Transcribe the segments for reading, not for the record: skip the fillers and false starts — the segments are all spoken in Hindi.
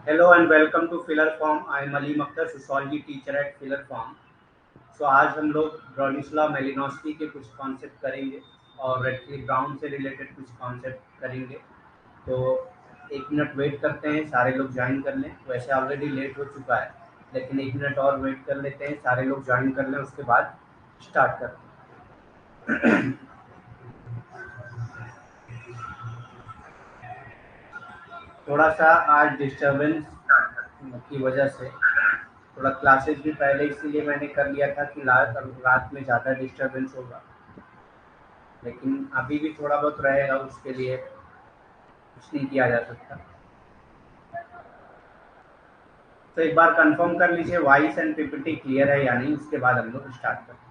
Hello and welcome to Filler Farm. I am Alim Akhtar, sociology teacher at Filler Farm. आज हम लोग ब्रोनिस्ला मेलिनोस्की के कुछ कॉन्सेप्ट करेंगे और रेडक्लिफ ब्राउन से रिलेटेड कुछ कॉन्सेप्ट करेंगे। तो 1 मिनट वेट करते हैं, सारे लोग ज्वाइन कर लें। वैसे ऑलरेडी लेट हो चुका है, लेकिन 1 मिनट और वेट कर लेते हैं, सारे लोग ज्वाइन कर लें, उसके बाद स्टार्ट करते हैं। थोड़ा सा आज डिस्टर्बेंस की वजह से थोड़ा क्लासेस भी पहले इसीलिए मैंने कर लिया था कि रात में ज़्यादा डिस्टर्बेंस होगा, लेकिन अभी भी थोड़ा बहुत रहेगा, उसके लिए कुछ नहीं किया जा सकता। तो एक बार कंफर्म कर लीजिए वॉइस एंड पीपीटी क्लियर है या नहीं, उसके बाद हम लोग स्टार्ट करते हैं।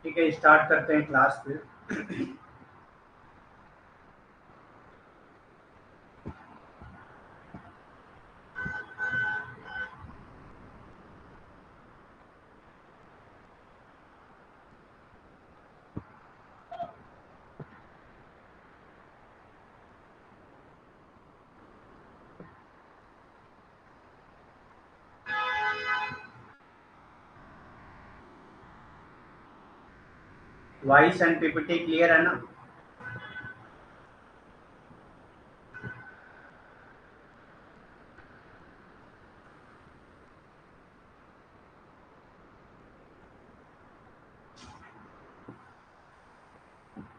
ठीक है, स्टार्ट करते हैं क्लास फिर। वॉइस एंड पीपीटी क्लियर है ना?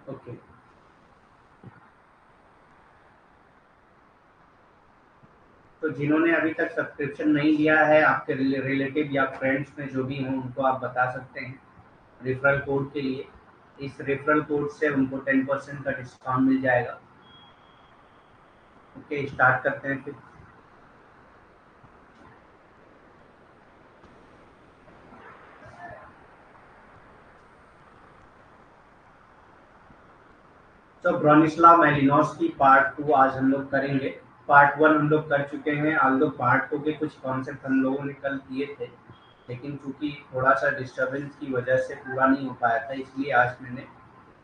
ओके। तो जिन्होंने अभी तक सब्सक्रिप्शन नहीं लिया है, आपके रिलेटिव या फ्रेंड्स में जो भी हों, उनको आप बता सकते हैं रेफरल कोड के लिए। इस रेफरल कोड से उनको 10% का डिस्काउंट मिल जाएगा। ओके, स्टार्ट करते हैं फिर। तो ब्रोनिस्लाव मेलिनोस्की पार्ट 2 आज हम लोग करेंगे। पार्ट 1 हम लोग कर चुके हैं, आज लोग पार्ट 2 के कुछ कॉन्सेप्ट हम लोगों ने कल किए थे, लेकिन चूंकि थोड़ा सा डिस्टर्बेंस की वजह से पूरा नहीं हो पाया था, इसलिए आज मैंने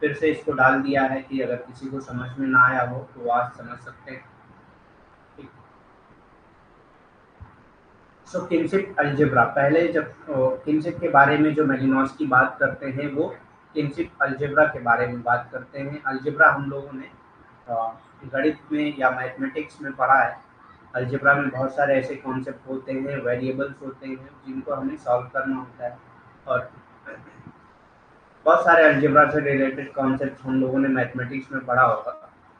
फिर से इसको डाल दिया है कि अगर किसी को समझ में ना आया हो तो आज समझ सकते हैं। सो किनशिप अलजेब्रा, पहले जब किनशिप के बारे में जो मेलिनोस्की बात करते हैं, वो किनशिप अलजेब्रा के बारे में बात करते हैं। अलजेब्रा हम लोगों ने गणित में या मैथमेटिक्स में पढ़ा है। अलजेब्रा में बहुत सारे ऐसे कॉन्सेप्ट होते हैं, वेरिएबल्स होते हैं, जिनको हमें सॉल्व करना होता है, और बहुत सारे अलजेब्रा से रिलेटेड कॉन्सेप्ट हम लोगों ने मैथमेटिक्स में पढ़ा होगा।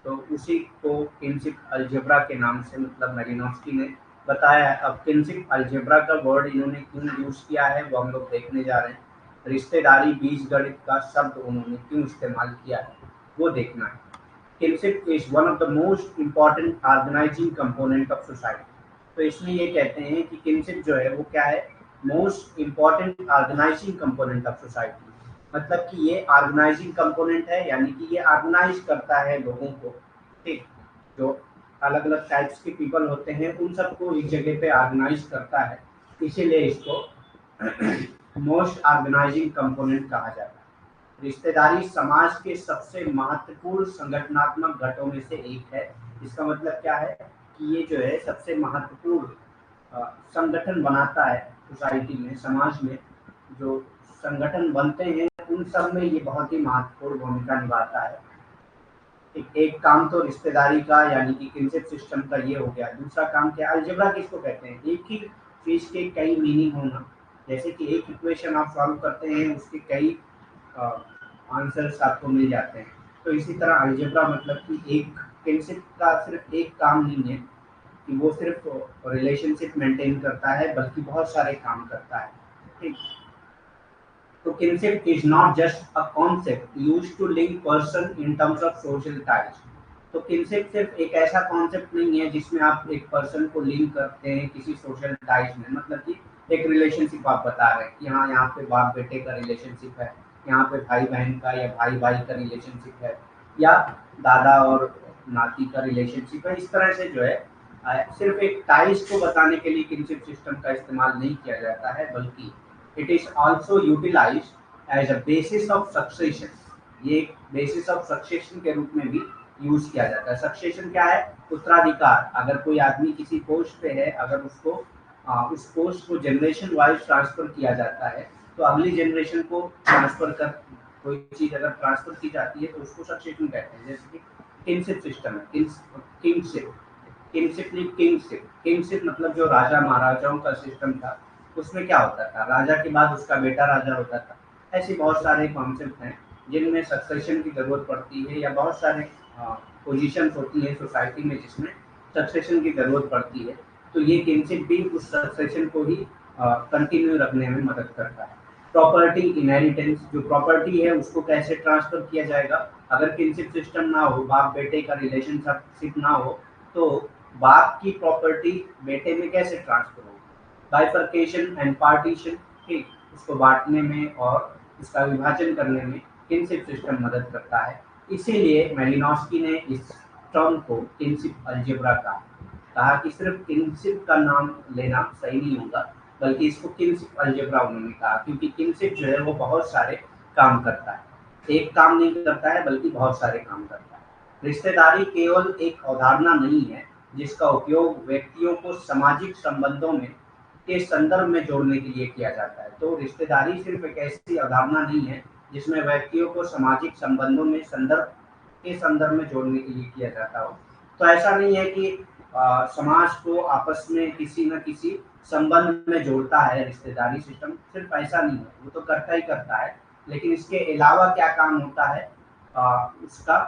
तो उसी को किनशिप अलजेब्रा के नाम से मतलब मेलिनोस्की ने बताया है। अब किनशिप अलजेब्रा का वर्ड इन्होंने क्यों यूज किया है वो हम लोग देखने जा रहे हैं। रिश्तेदारी बीजगणित का शब्द उन्होंने क्यों इस्तेमाल किया है वो देखना है। Kinship is one of the most important organizing component of society. तो इसमें ये कहते हैं कि किनशिप जो है वो क्या है, most important organizing component of society. मतलब कि ये ऑर्गेनाइजिंग कंपोनेंट है, यानी कि ये ऑर्गेनाइज करता है लोगों को। ठीक, जो अलग अलग टाइप्स के पीपल होते हैं उन सबको एक जगह पे ऑर्गेनाइज करता है, इसीलिए इसको मोस्ट ऑर्गेनाइजिंग कंपोनेंट कहा जाता है। रिश्तेदारी समाज के सबसे महत्वपूर्ण संगठनात्मक घटकों में से एक है। इसका मतलब क्या है कि ये जो है सबसे महत्वपूर्ण संगठन बनाता है सोसाइटी में, समाज में जो संगठन बनते हैं उन सब में ये बहुत ही महत्वपूर्ण भूमिका निभाता है। एक काम तो रिश्तेदारी का यानी कि किनशिप सिस्टम का ये हो गया। दूसरा काम क्या, अलजेब्रा किसको कहते हैं, एक ही चीज के कई मीनिंग होना। जैसे कि एक इक्वेशन आप सॉल्व करते हैं, उसके कई आंसर्स आपको मिल जाते हैं। तो इसी तरह अलजेब्रा मतलब कि एक किनशिप का सिर्फ एक काम नहीं है कि वो सिर्फ रिलेशनशिप मेंटेन करता है, बल्कि बहुत सारे काम करता है। ठीक। तो kinship is not just a concept used to link person in terms of social ties। तो kinship सिर्फ एक ऐसा कॉन्सेप्ट नहीं है जिसमें आप एक पर्सन को लिंक करते हैं किसी सोशल टाइज में। मतलब कि एक रिलेशनशिप आप बता रहे हैं कि हाँ यहाँ पे बाप बेटे का रिलेशनशिप है, यहाँ पे भाई बहन का या भाई भाई का रिलेशनशिप है, या दादा और नाती का रिलेशनशिप है। इस तरह से जो है सिर्फ एक टाइज को बताने के लिए किनशिप सिस्टम का इस्तेमाल नहीं किया जाता है, बल्कि it is also utilized as a basis of succession। ये एक बेसिस ऑफ सक्सेशन के रूप में भी यूज किया जाता है। सक्सेशन क्या है, उत्तराधिकार। अगर कोई आदमी किसी पोस्ट पे है, अगर उसको उस पोस्ट को जनरेशन वाइज ट्रांसफर किया जाता है, तो अगली जनरेशन को ट्रांसफर कर कोई चीज अगर ट्रांसफर की जाती है तो उसको सक्सेशन कहते हैं। जैसे कि किंगशिप सिस्टम है, किंगशिप किंगशिप नहीं किंगशिप किंगशिप मतलब जो राजा महाराजाओं का सिस्टम था, उसमें क्या होता था, राजा के बाद उसका बेटा राजा होता था। ऐसे बहुत सारे कॉन्सेप्ट हैं जिनमें सक्सेशन की जरूरत पड़ती है, या बहुत सारे पोजीशंस होती है सोसाइटी में जिसमें सक्सेशन की जरूरत पड़ती है। तो ये किंगशिप भी उस सक्सेशन को ही कंटिन्यू रखने में मदद करता है। प्रॉपर्टी इनहेरिटेंस, जो प्रॉपर्टी है उसको कैसे ट्रांसफर किया जाएगा। अगर किंगशिप सिस्टम ना हो, बाप बेटे का रिलेशनशिप ना हो, तो बाप की प्रॉपर्टी बेटे में कैसे ट्रांसफर होगी। बाइफर्केशन एंड पार्टीशन, ठीक, उसको बांटने में और उसका विभाजन करने में किनशिप सिस्टम मदद करता है। इसीलिए मेलिनोव्स्की ने इस टर्म को किनशिप अलजेब्रा कहा कि सिर्फ किनशिप का नाम लेना सही नहीं होगा, बल्कि इसको किनशिप अलजेब्रा उन्होंने कहा, क्योंकि किनशिप जो है वो बहुत सारे काम करता है। एक काम नहीं करता है बल्कि बहुत सारे काम करता है। रिश्तेदारी केवल एक अवधारणा नहीं है जिसका उपयोग व्यक्तियों को सामाजिक संबंधों में के संदर्भ में जोड़ने के लिए किया जाता है। तो रिश्तेदारी सिर्फ एक ऐसी अवधारणा नहीं है जिसमें व्यक्तियों को सामाजिक संबंधों में संदर्भ में जोड़ने के लिए किया जाता हो। तो ऐसा नहीं है कि समाज को आपस में किसी न किसी संबंध में जोड़ता है। रिश्तेदारी सिस्टम सिर्फ ऐसा नहीं है, वो तो करता ही करता है, लेकिन इसके अलावा क्या काम होता है, उसका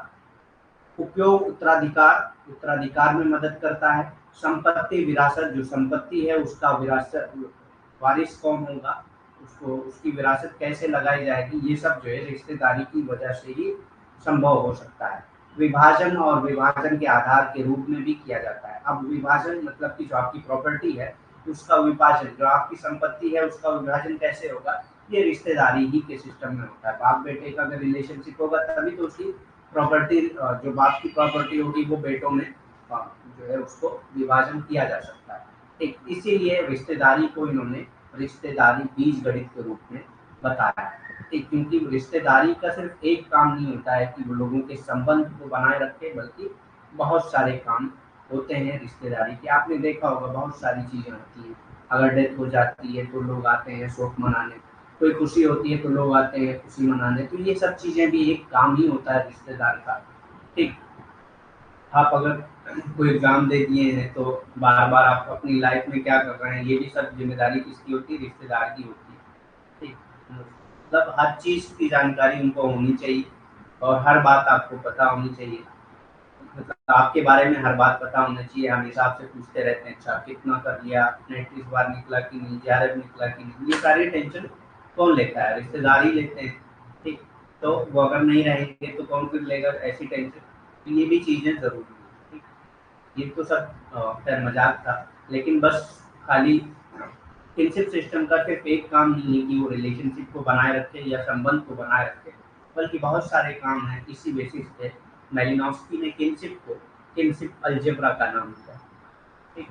उपयोग उत्तराधिकार में मदद करता है। संपत्ति विरासत, जो संपत्ति है उसका विरासत वारिस कौन होगा, उसको उसकी विरासत कैसे लगाई जाएगी, ये सब जो है रिश्तेदारी की वजह से ही संभव हो सकता है। विभाजन और विभाजन के आधार के रूप में भी किया जाता है। अब विभाजन मतलब कि जो आपकी प्रॉपर्टी है उसका विभाजन, जो आपकी संपत्ति है उसका विभाजन कैसे होगा, ये रिश्तेदारी ही के सिस्टम में होता है। बाप बेटे का अगर रिलेशनशिप होगा तभी तो उसकी प्रॉपर्टी, जो बाप की प्रॉपर्टी होगी वो बेटों में जो है उसको विभाजन किया जा सकता है। ठीक, इसीलिए रिश्तेदारी को इन्होंने रिश्तेदारी बीज गणित के रूप में बताया है। ठीक, क्योंकि रिश्तेदारी का सिर्फ एक काम नहीं होता है कि वो लोगों के संबंध को बनाए रखे, बल्कि बहुत सारे काम होते हैं रिश्तेदारी के। आपने देखा होगा बहुत सारी चीजें होती हैं। अगर डेथ हो जाती है तो लोग आते हैं शोक मनाने, कोई खुशी होती है तो लोग आते हैं खुशी मनाने। तो ये सब चीजें भी एक काम ही होता है रिश्तेदार का। ठीक, आप अगर कोई एग्जाम दे दिए हैं तो बार बार आप अपनी लाइफ में क्या कर रहे हैं, ये भी सब जिम्मेदारी किसकी होती है, रिश्तेदार की होती है। ठीक, मतलब हर चीज की जानकारी उनको होनी चाहिए और हर बात आपको पता होनी चाहिए। मतलब आपके बारे में हर बात पता होना चाहिए। हमेशा आपसे पूछते रहते हैं, अच्छा कितना कर लिया, नेट इस बार निकला कि नहीं, JRF निकला कि नहीं। ये सारी टेंशन कौन लेता है, रिश्तेदार ही लेते हैं। ठीक, तो वो अगर नहीं रहेंगे तो कौन फिर लेगा ऐसी टेंशन। तो ये भी चीजें जरूरी है। ठीक, ये तो सब खैर मजाक था, लेकिन बस खाली किनशिप सिस्टम का सिर्फ एक काम नहीं है कि वो रिलेशनशिप को बनाए रखे या संबंध को बनाए रखे, बल्कि बहुत सारे काम हैं। इसी बेसिस पे मेलिनोव्स्की ने किनशिप को किनशिप अलजेब्रा का नाम दिया। ठीक,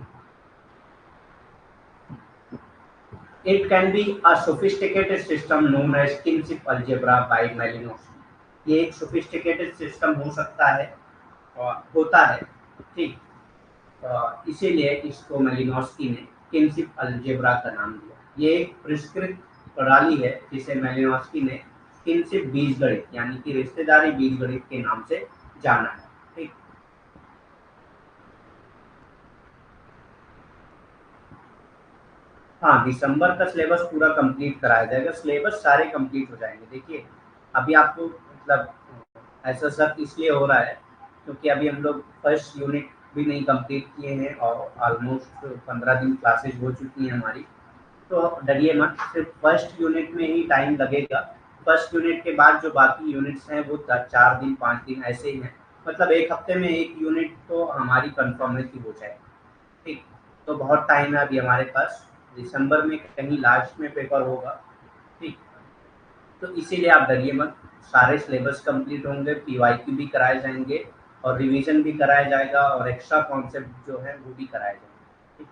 it can be a sophisticated system known as kinship algebra by Malinowski. ये एक सोफिस्टिकेटेड सिस्टम हो सकता है और होता है। ठीक, इसीलिए इसको मेलिनोव्स्की ने किनशिप अलजेब्रा का नाम दिया। ये एक परिष्कृत प्रणाली है जिसे मेलिनोव्स्की ने किनशिप बीजगणित यानी कि रिश्तेदारी बीजगणित के नाम से जाना है। हाँ, दिसंबर का सिलेबस पूरा कंप्लीट कराया जाएगा, सिलेबस सारे कंप्लीट हो जाएँगे। देखिए, अभी आपको मतलब ऐसा सब इसलिए हो रहा है, क्योंकि अभी हम लोग फर्स्ट यूनिट भी नहीं कंप्लीट किए हैं और ऑलमोस्ट 15 दिन क्लासेस हो चुकी हैं हमारी। तो डरिए मत, सिर्फ फर्स्ट यूनिट में ही टाइम लगेगा। फर्स्ट यूनिट के बाद जो बाकी यूनिट्स हैं वो 4 दिन 5 दिन ऐसे ही हैं। मतलब 1 हफ्ते में 1 यूनिट तो हमारी कंफर्मेशन हो जाएगी। ठीक, तो बहुत टाइम है अभी हमारे पास। दिसंबर में कहीं लास्ट में पेपर होगा। ठीक, तो इसीलिए आप डरिए मत, सारे सिलेबस कंप्लीट होंगे, पीवाईक्यू भी कराए जाएंगे और रिवीजन भी कराया जाएगा और एक्स्ट्रा कॉन्सेप्ट जो है वो भी कराए जाएंगे। ठीक,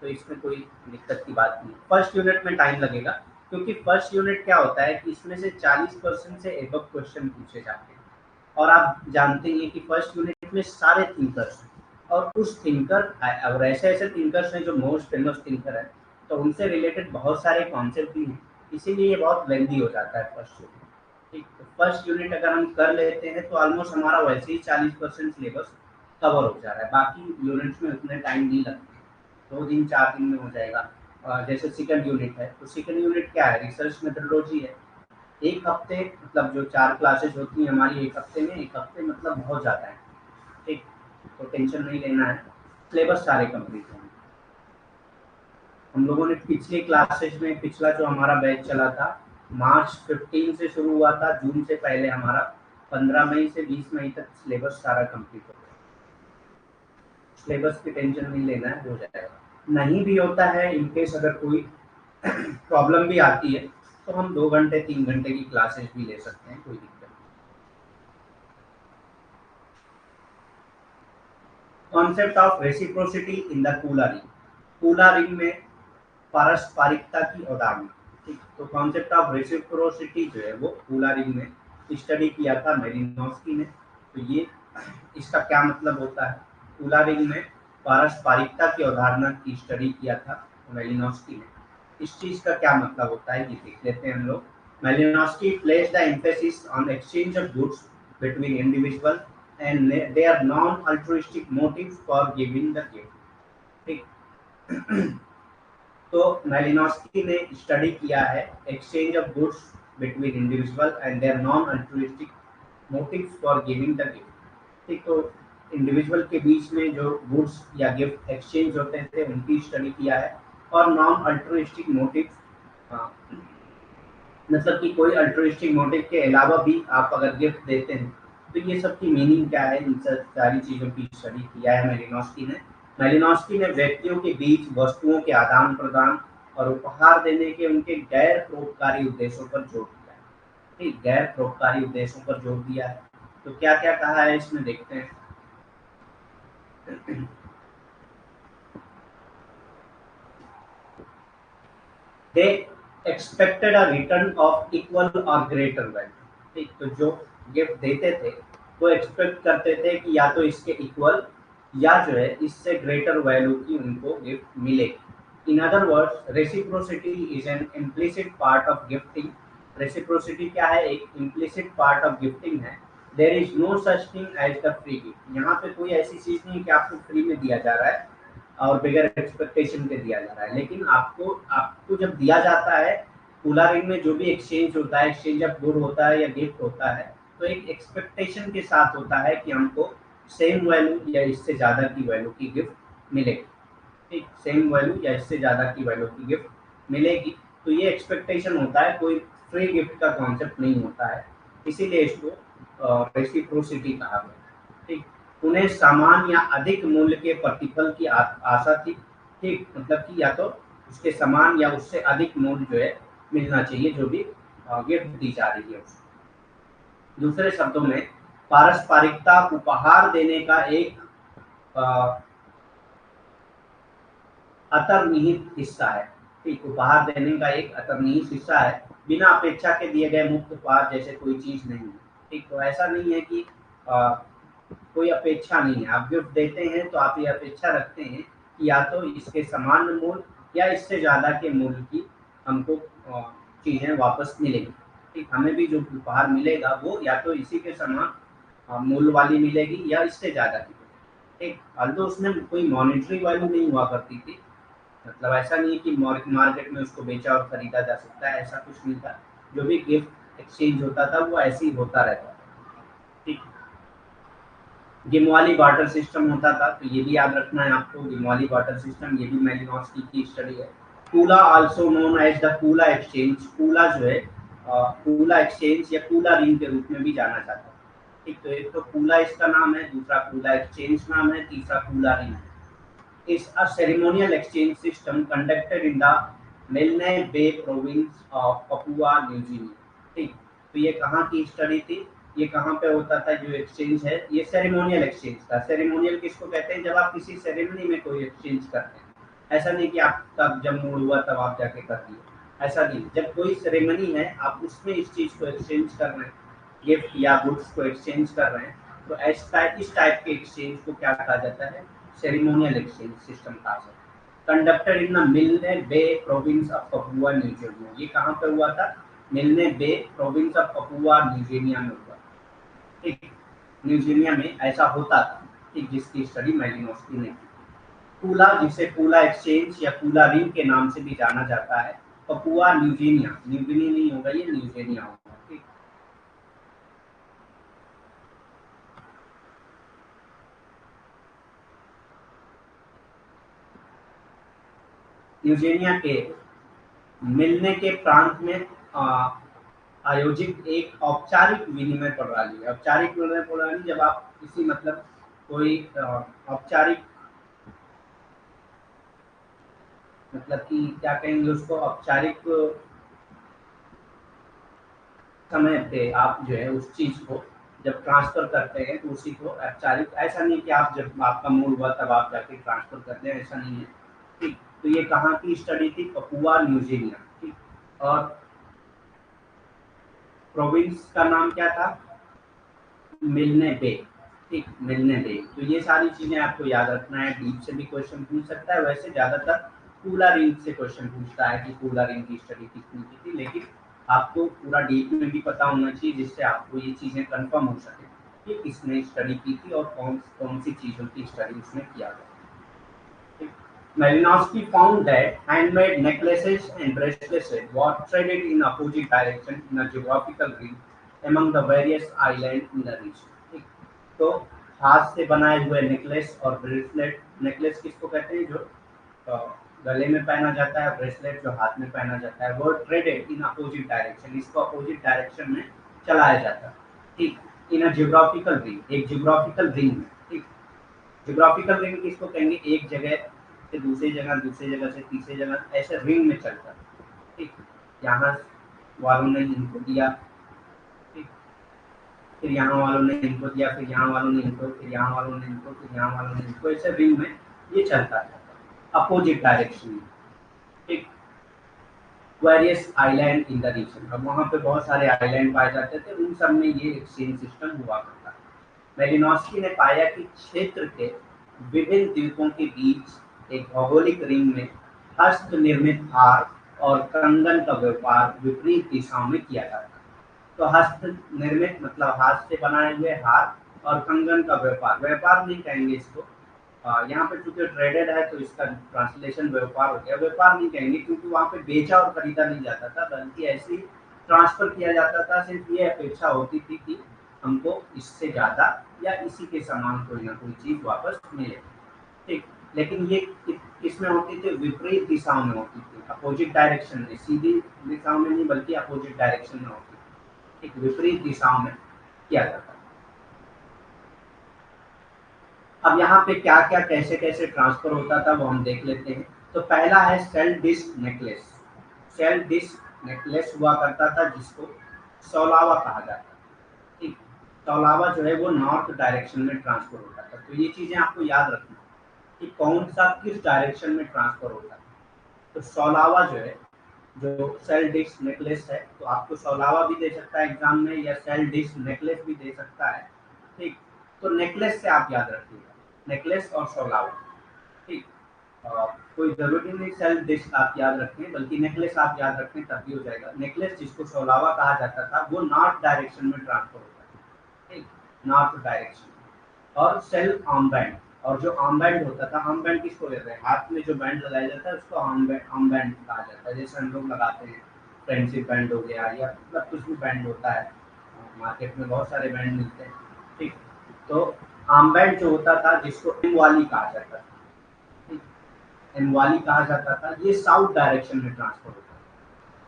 तो इसमें कोई दिक्कत की बात नहीं। फर्स्ट यूनिट में टाइम लगेगा, क्योंकि फर्स्ट यूनिट क्या होता है कि इसमें से 40% से एबव क्वेश्चन पूछे जाते हैं। और आप जानते ही हैं कि फर्स्ट यूनिट में सारे थिंकर्स हैं, और उस थिंकर और ऐसे ऐसे थिंकर्स हैं जो मोस्ट फेमस थिंकर हैं, तो उनसे रिलेटेड बहुत सारे कॉन्सेप्ट भी हैं। इसीलिए ये बहुत लेंदी हो जाता है फर्स्ट यूनिट। ठीक, तो फर्स्ट यूनिट अगर हम कर लेते हैं तो ऑलमोस्ट हमारा वैसे ही 40% सिलेबस कवर हो जा रहा है। बाकी यूनिट्स में उतने टाइम नहीं लगते, 2 दिन 4 दिन में हो जाएगा। जैसे सेकंड यूनिट है, तो सेकंड यूनिट क्या है, रिसर्च मेथोडोलॉजी है। 1 हफ्ते, मतलब जो 4 क्लासेस होती हैं हमारी 1 हफ्ते में, 1 हफ्ते मतलब बहुत ज़्यादा है। ठीक, तो टेंशन नहीं लेना है, सिलेबस सारे कंप्लीट होंगे। हम लोगों ने पिछले क्लासेस में, पिछला जो हमारा बैच चला था, मार्च 15 से शुरू हुआ था, जून से पहले हमारा 15 मई से 20 मई तक सिलेबस सारा कंप्लीट हो गया। सिलेबस की टेंशन नहीं लेना है, हो जाएगा। नहीं भी होता है, इनकेस अगर कोई प्रॉब्लम भी आती है, तो हम 2 घंटे 3 घंटे की क्लासेस भी ले सकते हैं, कोई दिक्कत नहीं। Concept of reciprocity in the कूला ring. कूला ring में पारस्परिकता की अवधारणा। ठीक, तो कॉन्सेप्ट ऑफ रेसिप्रोसिटी जो है वो कूला रिंग में स्टडी किया था मेलिनोव्स्की ने। तो ये इसका क्या मतलब होता है, कूला रिंग में पारस्परिकता की अवधारणा की स्टडी किया था मेलिनोव्स्की ने। इस चीज का क्या मतलब होता है ये देख लेते हैं हम लोग। Malinowski places the emphasis on exchange of goods between individual and their non altruistic motives for giving the gift. ठीक, तो मेलिनोव्स्की ने स्टडी किया है exchange of goods between individual and their non altruistic motives for giving the gift. ठीक, तो इंडिविजुअल के बीच में जो गुड्स या गिफ्ट एक्सचेंज होते थे उनकी स्टडी किया है। और नॉन अल्ट्रुइस्टिक मोटिव्स, मतलब कि कोई अल्ट्रुइस्टिक मोटिव के अलावा भी आप अगर गिफ्ट देते हैं, तो ये सब की मीनिंग क्या है, इन सब सारी चीज़ों की स्टडी किया है मेलिनोव्स्की ने। मेलिनोव्स्की ने व्यक्तियों के बीच वस्तुओं के आदान प्रदान और उपहार देने के उनके गैर परोपकारी उद्देश्यों पर जोर दिया है। ठीक, गैर परोपकारी उद्देश्यों पर जोर दिया है। तो क्या क्या कहा है इसमें देखते हैं। दे expected a return of equal और ग्रेटर वैल्यू। ठीक, तो जो गिफ्ट देते थे वो एक्सपेक्ट करते थे कि या तो इसके इक्वल या जो है इससे ग्रेटर वैल्यू की उनको गिफ्ट मिलेगी। In other words, reciprocity is an implicit part of gifting. Reciprocity क्या है, एक इम्प्लिसिट पार्ट ऑफ गिफ्टिंग है। There is no such thing as the free gift. यहाँ पे कोई ऐसी चीज नहीं कि आपको फ्री में दिया जा रहा है और बगैर एक्सपेक्टेशन के दिया जा रहा है। लेकिन आपको आपको जब दिया जाता है, कूला रिंग में जो भी एक्सचेंज होता है, एक्सचेंज ऑफ गुड होता है या गिफ्ट होता है, तो एक एक्सपेक्टेशन के साथ होता है कि हमको सेम वैल्यू या इससे ज़्यादा की वैल्यू की गिफ्ट मिलेगी। ठीक, सेम वैल्यू या इससे ज़्यादा की वैल्यू की गिफ्ट मिलेगी। तो ये एक्सपेक्टेशन होता है, कोई फ्री गिफ्ट का कॉन्सेप्ट नहीं होता है। इसीलिए इसको रेसिप्रोसिटी कहा गया। ठीक, उन्हें समान या अधिक मूल्य के प्रतिफल की आशा थी। ठीक, मतलब कि या तो उसके समान या उससे अधिक मूल्य जो है मिलना चाहिए, जो भी गिफ्ट दी जा रही है उसको। दूसरे शब्दों में, पारस्परिकता उपहार देने का एक अ, अंतर्निहित हिस्सा है। ठीक, उपहार देने का एक अंतर्निहित हिस्सा है। बिना अपेक्षा के दिए गए मुफ्त उपहार जैसे कोई चीज नहीं है। ठीक, तो ऐसा नहीं है कि अ, कोई अपेक्षा नहीं है। आप गिफ्ट देते हैं तो आप ये अपेक्षा रखते हैं कि या तो इसके समान मूल्य या इससे ज़्यादा के मूल्य की हमको चीज़ें वापस मिलेगी। ठीक, हमें भी जो उपहार मिलेगा वो या तो इसी के समान मूल्य वाली मिलेगी या इससे ज़्यादा की मिलेगी। ठीक, although उसमें कोई मॉनेटरी वैल्यू नहीं हुआ करती थी, मतलब ऐसा नहीं है कि मार्केट में उसको बेचा और खरीदा जा सकता है, ऐसा कुछ नहीं था। जो भी गिफ्ट एक्सचेंज होता था वो ऐसे ही होता रहता था। ठीक। गिमवाली बार्टर सिस्टम होता था, तो ये भी याद रखना है आपको। गिमवाली बार्टर सिस्टम ये भी मेलिनोव्स्की की स्टडी है। Kula also known as the Kula exchange, Kula जो है कूला एक्सचेंज या कूला रिंग के रूप में भी जाना जाता है। ठीक, तो एक तो कूला इसका नाम है, दूसरा कूला एक्सचेंज नाम है, तीसरा कूला रिंग है। is a ceremonial exchange system conducted in the Milne Bay province of Papua New Guinea। ठीक, तो ये कहाँ की स्टडी थी, ये कहाँ पे होता था जो एक्सचेंज है, ये सेरेमोनियल एक्सचेंज था। सेरेमोनियल किसको कहते हैं, जब आप किसी सेरेमनी में कोई एक्सचेंज करते हैं। ऐसा नहीं कि आप तब जब मूड हुआ तब आप जाके कर दिए, ऐसा नहीं। जब कोई सेरेमनी है आप उसमें इस चीज को एक्सचेंज कर रहे हैं, गिफ्ट या गुड्स को एक्सचेंज कर रहे हैं, तो इस टाइप के एक्सचेंज को क्या कहा जाता है, सेरेमोनियल एक्सचेंज सिस्टम कहा जाता है। कंडक्टेड इन द मिल्ने बे प्रोविंस ऑफ पपुआ न्यूगिनिया। ये कहाँ पे हुआ था, मिल्ने बे प्रोविंस ऑफ पपुआ न्यूगिनिया में हुआ। ठीक, न्यूगिनिया में ऐसा होता था। ठीक, जिसकी स्टडी मेलिनोव्स्की ने की। कूला, जिसे कूला एक्सचेंज या कूला रिंग के नाम से भी जाना जाता है, पपुआ न्यूगिनिया, न्यूगिनी नहीं होगा ये, न्यूगिनिया होगा। ठीक, न्यूगिनिया के मिलने के प्रांत में आयोजित एक औपचारिक विनिमय प्रणाली। औपचारिक विनिमय प्रणाली जब आप किसी मतलब कोई औपचारिक मतलब कि क्या कहेंगे उसको, औपचारिक समय पे आप जो है उस चीज को जब ट्रांसफर करते हैं तो उसी को औपचारिक, ऐसा नहीं कि आप जब आपका मूड हुआ तब आप जाके ट्रांसफर करते हैं, ऐसा नहीं है। ठीक, तो ये कहाँ की स्टडी थी, पपुआ न्यूगिनिया। ठीक, और प्रोविंस का नाम क्या था, मिलने बे। ठीक, मिलने बे। तो ये सारी चीजें आपको याद रखना है, डीप से भी क्वेश्चन पूछ सकता है। वैसे ज्यादातर कूला रिंग से क्वेश्चन पूछता है कि कूला रिंग की स्टडी कितनी की थी, लेकिन आपको पूरा डीप में भी पता होना चाहिए जिससे आपको ये चीजें कंफर्म हो सके कि किसने स्टडी की थी और कौन कौन सी चीजों की स्टडी उसने किया था। Malinowski found that handmade necklaces and bracelets were traded in opposite direction in a geographical ring among the various islands in the region। ठीक, तो हाथ से बनाए हुए नेकलेस और ब्रेसलेट, नेकलेस किसको कहते हैं, जो गले में पहना जाता है, ब्रेसलेट जो हाथ में पहना जाता है, वो ट्रेडेड इन अपोजिट डायरेक्शन, इसको अपोजिट डायरेक्शन में चलाया जाता है। ठीक, इन अ जियोग्राफिकल रिंग, एक जियोग्राफिकल रिंग में। ठीक, ज्योग्राफिकल रिंग किसको कहेंगे, एक जगह से दूसरी जगह, दूसरी जगह से तीसरी जगह, ऐसे रिंग में चलता है। ठीक, यहाँ वालों ने इनको दिया, ठीक, फिर यहाँ वालों ने इनको दिया, फिर यहाँ वालों ने इनको, फिर यहाँ वालों ने इनको, फिर यहाँ वालों ने इनको, ऐसे रिंग में ये चलता है अपोजिट डायरेक्शन में। ठीक, various island in the region, अब वहाँ पे बहुत सारे आइलैंड पाए जाते थे, उन सब में ये एक्सचेंज सिस्टम हुआ करता है। मेलिनोव्स्की ने पाया कि क्षेत्र के विभिन्न द्वीपों के बीच एक भौगोलिक रिंग में हस्त निर्मित हार और कंगन का व्यापार विपरीत दिशाओं में किया जाता है। तो हस्त निर्मित मतलब हाथ से बनाए हुए हार और कंगन का व्यापार, व्यापार नहीं कहेंगे इसको, यहाँ पे चूंकि ट्रेडेड है तो इसका ट्रांसलेशन व्यापार हो गया, व्यापार नहीं कहेंगे क्योंकि वहाँ पे बेचा और खरीदा नहीं जाता था, बल्कि ऐसे ही ट्रांसफर किया जाता था। सिर्फ ये अपेक्षा होती थी कि हमको इससे ज्यादा या इसी के समान कोई ना कोई चीज वापस मिले। ठीक, लेकिन ये किसमें होती थी, विपरीत दिशाओं में होती थी, अपोजिट डायरेक्शन में, सीधी दिशाओं में नहीं बल्कि अपोजिट डायरेक्शन में होती थी। एक विपरीत दिशाओं में किया जाता है। अब यहाँ पे क्या क्या कैसे कैसे ट्रांसफर होता था वो हम देख लेते हैं। तो पहला है shell disc necklace. Shell disc necklace हुआ करता था जिसको सौलावा कहा जाता है। ठीक, सौलावा जो है वो नॉर्थ डायरेक्शन में ट्रांसफर होता था। तो ये चीजें आपको याद रखना कि कौन सा किस डायरेक्शन में ट्रांसफर होता है। तो सौलावा जो है, जो सेल डिस्क नेकलेस है, तो आपको सौलावा भी दे सकता है एग्जाम में या सेल डिस्क नेकलेस भी दे सकता है। ठीक, तो नेकलेस से आप याद रखिएगा, नेकलेस और सौलावा। ठीक, कोई जरूरी नहीं सेल डिस्क आप याद रखें, बल्कि नेकलेस आप याद रखें तब भी हो जाएगा। नेकलेस जिसको सौलावा कहा जाता था वो नॉर्थ डायरेक्शन में ट्रांसफर होता है। ठीक, नॉर्थ डायरेक्शन। और सेल आर्मबैंड, और जो आर्म बैंड होता था, आर्म बैंड किसको कहते हैं, हाथ में जो बैंड लगाया जाता है उसको आर्म बैंड कहा जाता है। जैसे हम लोग लगाते हैं फ्रेंडशिप बैंड हो गया या मतलब कुछ भी बैंड होता है, मार्केट में बहुत सारे बैंड मिलते हैं, ठीक। तो आर्म बैंड जो होता था जिसको एम वाली कहा जाता था, ठीक, एम वाली कहा जाता था, ये साउथ डायरेक्शन में ट्रांसफर होता था,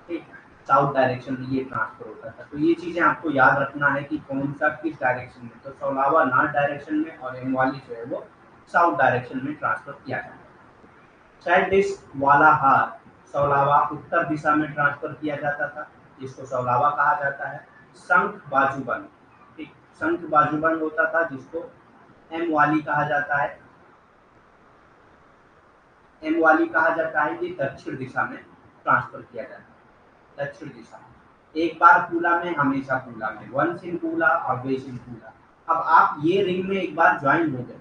ठीक, साउथ डायरेक्शन में ये ट्रांसफर होता था। तो ये चीजें आपको याद रखना है कि कौन सा किस डायरेक्शन में, तो सौलावा नॉर्थ डायरेक्शन में और एम वाली जो है वो साउथ डायरेक्शन में ट्रांसफर किया जाता है। चैडिस वाला हार सौलावा उत्तर दिशा में ट्रांसफर किया जाता था, जिसको सौलावा कहा जाता है। शंख बाजूबंद, ठीक, शंख बाजूबंद होता था जिसको एम वाली कहा जाता है, एम वाली कहा जाता है। ये दक्षिण दिशा में ट्रांसफर किया जाता है, दक्षिण दिशा में। एक बार कूला में हमेशा कूला में, वंस इन कूला ऑलवेज इन कूला। अब आप ये रिंग में एक बार ज्वाइन हो गए,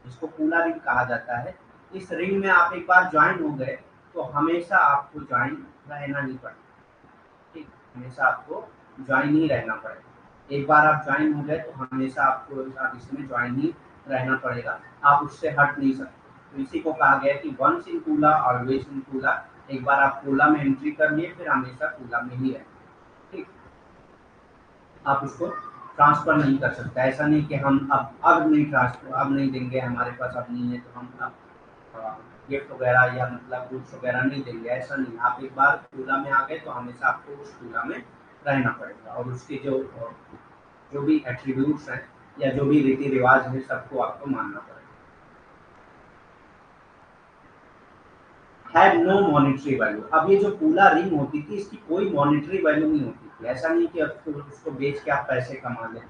इसको कूला रिंग कहा जाता है। इस रिंग में आप एक बार ज्वाइन हो गए तो हमेशा आपको ज्वाइन रहना ही पड़ेगा, ठीक, हमेशा आपको ज्वाइन ही रहना पड़ेगा। एक बार आप ज्वाइन हो गए तो हमेशा आपको इसमें ज्वाइन ही रहना पड़ेगा, आप उससे हट नहीं सकते। तो इसी को कहा गया कि वंस इन कूला ऑलवेज इन कूला। एक बार आप कूला में एंट्री कर लिए फिर हमेशा कूला में ही रहे, ठीक। आप उसको ट्रांसफर नहीं कर सकते, ऐसा नहीं कि हम अब नहीं ट्रांसफर, अब नहीं देंगे, हमारे पास अब नहीं है तो हम अब गिफ्ट वगैरह या मतलब गुड्स वगैरह नहीं देंगे, ऐसा नहीं। आप एक बार कूला में आ गए तो हमेशा आपको उस कूला में रहना पड़ेगा और उसके जो भी एट्रीब्यूट्स हैं या जो भी रीति रिवाज है सबको आपको मानना पड़ेगा। Have no monetary value. अब ये जो कूला रिंग होती थी इसकी कोई मॉनेटरी वैल्यू नहीं होती थी, ऐसा नहीं कि उसको बेच के आप पैसे कमा लें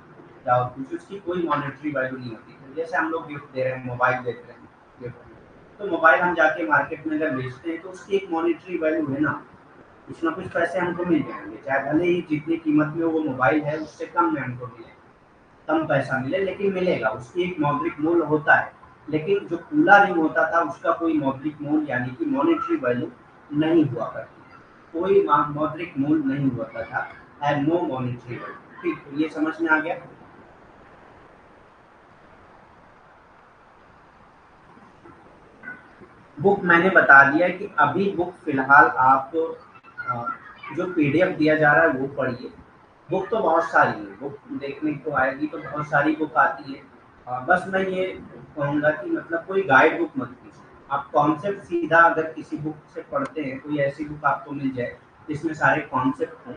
या कुछ, उसकी कोई मॉनेटरी वैल्यू नहीं होती थी। जैसे हम लोग गिफ्ट दे रहे हैं, मोबाइल देते हैं गिफ्ट, तो मोबाइल हम जाके मार्केट में अगर बेचते हैं तो उसकी एक मॉनेटरी वैल्यू है ना, कुछ ना कुछ पैसे हमको मिल जाएंगे, चाहे भले ही जितनी कीमत में वो मोबाइल है उससे कम में हमको मिले, कम पैसा मिले, लेकिन मिलेगा, उसकी एक मौद्रिक मूल्य होता है। लेकिन जो कूला रिंग होता था उसका कोई मौद्रिक मूल्य यानी कि मॉनेटरी वैल्यू नहीं हुआ करती, कोई मौद्रिक मूल्य नहीं हुआ था, हैव नो मॉनेटरी वैल्यू, ठीक। तो ये समझ में आ गया। बुक मैंने बता दिया कि अभी बुक फिलहाल आप जो पीडीएफ दिया जा रहा है वो पढ़िए। बुक तो बहुत सारी है, बुक देखने को आएगी तो बहुत सारी बुक आती है। बस मैं ये कहूँगा कि मतलब कोई गाइड बुक मत कीजिए, आप कॉन्सेप्ट सीधा अगर किसी बुक से पढ़ते हैं, कोई ऐसी बुक आपको मिल जाए जिसमें सारे कॉन्सेप्ट हों।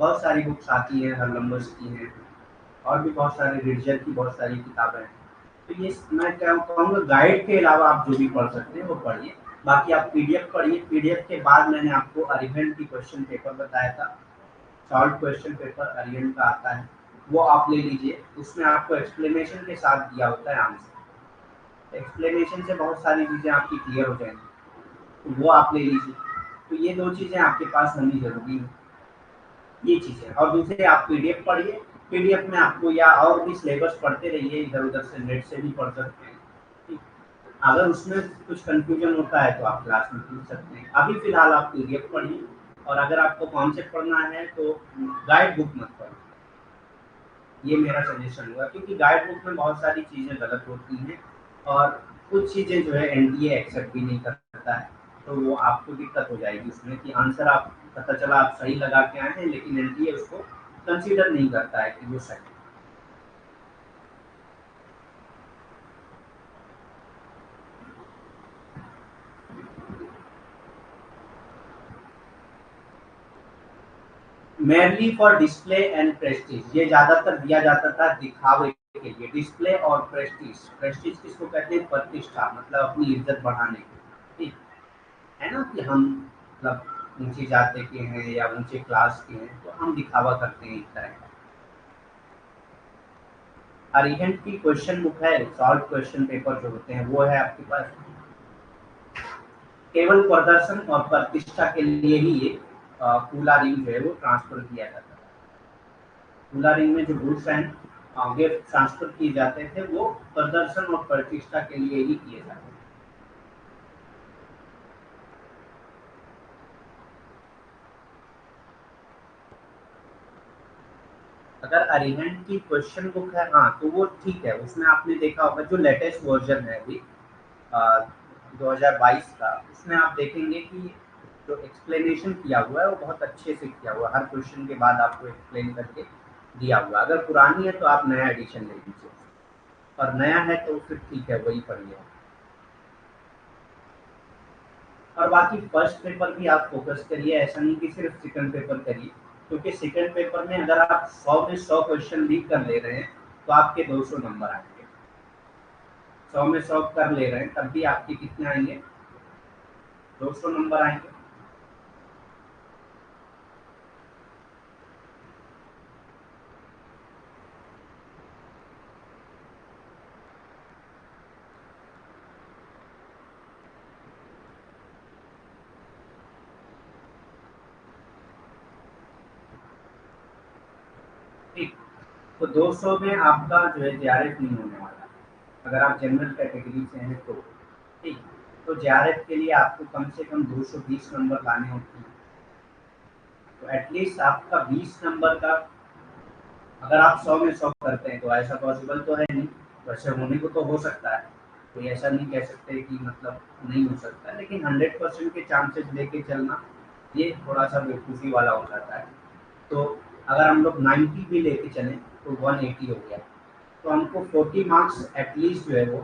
बहुत सारी बुक्स आती हैं, हरलम्बस की हैं और भी बहुत सारे रीडर की बहुत सारी किताबें हैं। तो ये मैं क्या कहूँगा, गाइड के अलावा आप जो भी पढ़ सकते हैं वो पढ़िए। बाकी आप पीडीएफ पढ़िए, पीडीएफ के बाद मैंने आपको अरिहंत की क्वेश्चन पेपर बताया था, सॉल्व क्वेश्चन पेपर अरिहंत का आता है, वो आप ले लीजिए। उसमें आपको एक्सप्लेनेशन के साथ दिया होता है आंसर, एक्सप्लेनेशन से बहुत सारी चीज़ें आपकी क्लियर हो जाएंगी, तो वो आप ले लीजिए। तो ये दो चीज़ें आपके पास होनी जरूरी है, ये चीज़ें। और दूसरे आप पीडीएफ पढ़िए, पीडीएफ में आपको या और भी सिलेबस पढ़ते रहिए, इधर उधर से नेट से भी पढ़ सकते हैं, ठीक। अगर उसमें कुछ कंफ्यूजन होता है तो आप क्लास में पूछ सकते हैं। अभी फिलहाल आप पीडीएफ पढ़िए, और अगर आपको कॉन्सेप्ट पढ़ना है तो गाइड बुक मत पढ़िए, ये मेरा सजेशन होगा, क्योंकि गाइड बुक में बहुत सारी चीज़ें गलत होती हैं और कुछ चीज़ें जो है एनटीए एक्सेप्ट भी नहीं करता है, तो वो आपको दिक्कत हो जाएगी उसमें कि आंसर आप पता चला आप सही लगा के आए हैं लेकिन एनटीए उसको कंसीडर नहीं करता है कि वो सही है। Mainly for display and Prestige, ये ज्यादातर दिया जाता था दिखावे के लिए, डिस्प्ले और प्रेस्टीज। प्रेस्टीज किसको कहते हैं, प्रतिष्ठा, मतलब अपनी इज्जत बढ़ाने के, ठीक है ना, कि हम मतलब ऊंची जाति के हैं या ऊंचे क्लास के हैं तो हम दिखावा करते हैं इस तरह का। अरिहंत की क्वेश्चन बुक है, सॉल्व क्वेश्चन पेपर जो होते हैं वो है आपके पास। केवल प्रदर्शन और प्रतिष्ठा के लिए ही ये कूला रिंग जो है वो ट्रांसफर किया जाता है। कूला रिंग में जो गुड्स एंड गिफ्ट ट्रांसफर किए जाते थे वो प्रदर्शन और प्रतिष्ठा के लिए ही किए जाते थे। अगर अरिहंत की क्वेश्चन बुक है, हाँ, तो वो ठीक है, उसमें आपने देखा होगा जो लेटेस्ट वर्जन है अभी 2022 का, उसमें आप देखेंगे कि जो एक्सप्लेनेशन किया हुआ है वो बहुत अच्छे से किया हुआ है, हर क्वेश्चन के बाद आपको एक्सप्लेन करके दिया हुआ है। अगर पुरानी है तो आप नया एडिशन ले लीजिए, और नया है तो फिर ठीक है, वही पढ़िए। और बाकी फर्स्ट पेपर भी आप फोकस करिए, ऐसा नहीं कि सिर्फ सेकंड पेपर करिए, क्योंकि सेकंड पेपर में अगर आप 100 में 100 क्वेश्चन लीक कर ले रहे हैं तो आपके 200 नंबर आएंगे। 100 में 100 कर ले रहे हैं तब भी आपके कितने आएंगे? 200 नंबर आएंगे। ठीक, तो 200 में आपका जो है जेआरएफ नहीं होने वाला, अगर आप जनरल कैटेगरी से हैं तो। ठीक, तो जेआरएफ के लिए आपको कम से कम 220 नंबर लाने होते हैं, तो एटलीस्ट आपका 20 नंबर का, अगर आप 100 में 100 करते हैं तो ऐसा पॉसिबल तो है नहीं, वैसे होने को तो हो सकता है, कोई ऐसा नहीं कह सकते कि मतलब नहीं हो सकता, लेकिन 100% के चांसेस लेके चलना ये थोड़ा सा बेवकूफ़ी वाला हो जाता है। तो अगर हम लोग 90 भी लेके चलें तो 180 हो गया, तो हमको 40 मार्क्स एटलीस्ट जो है वो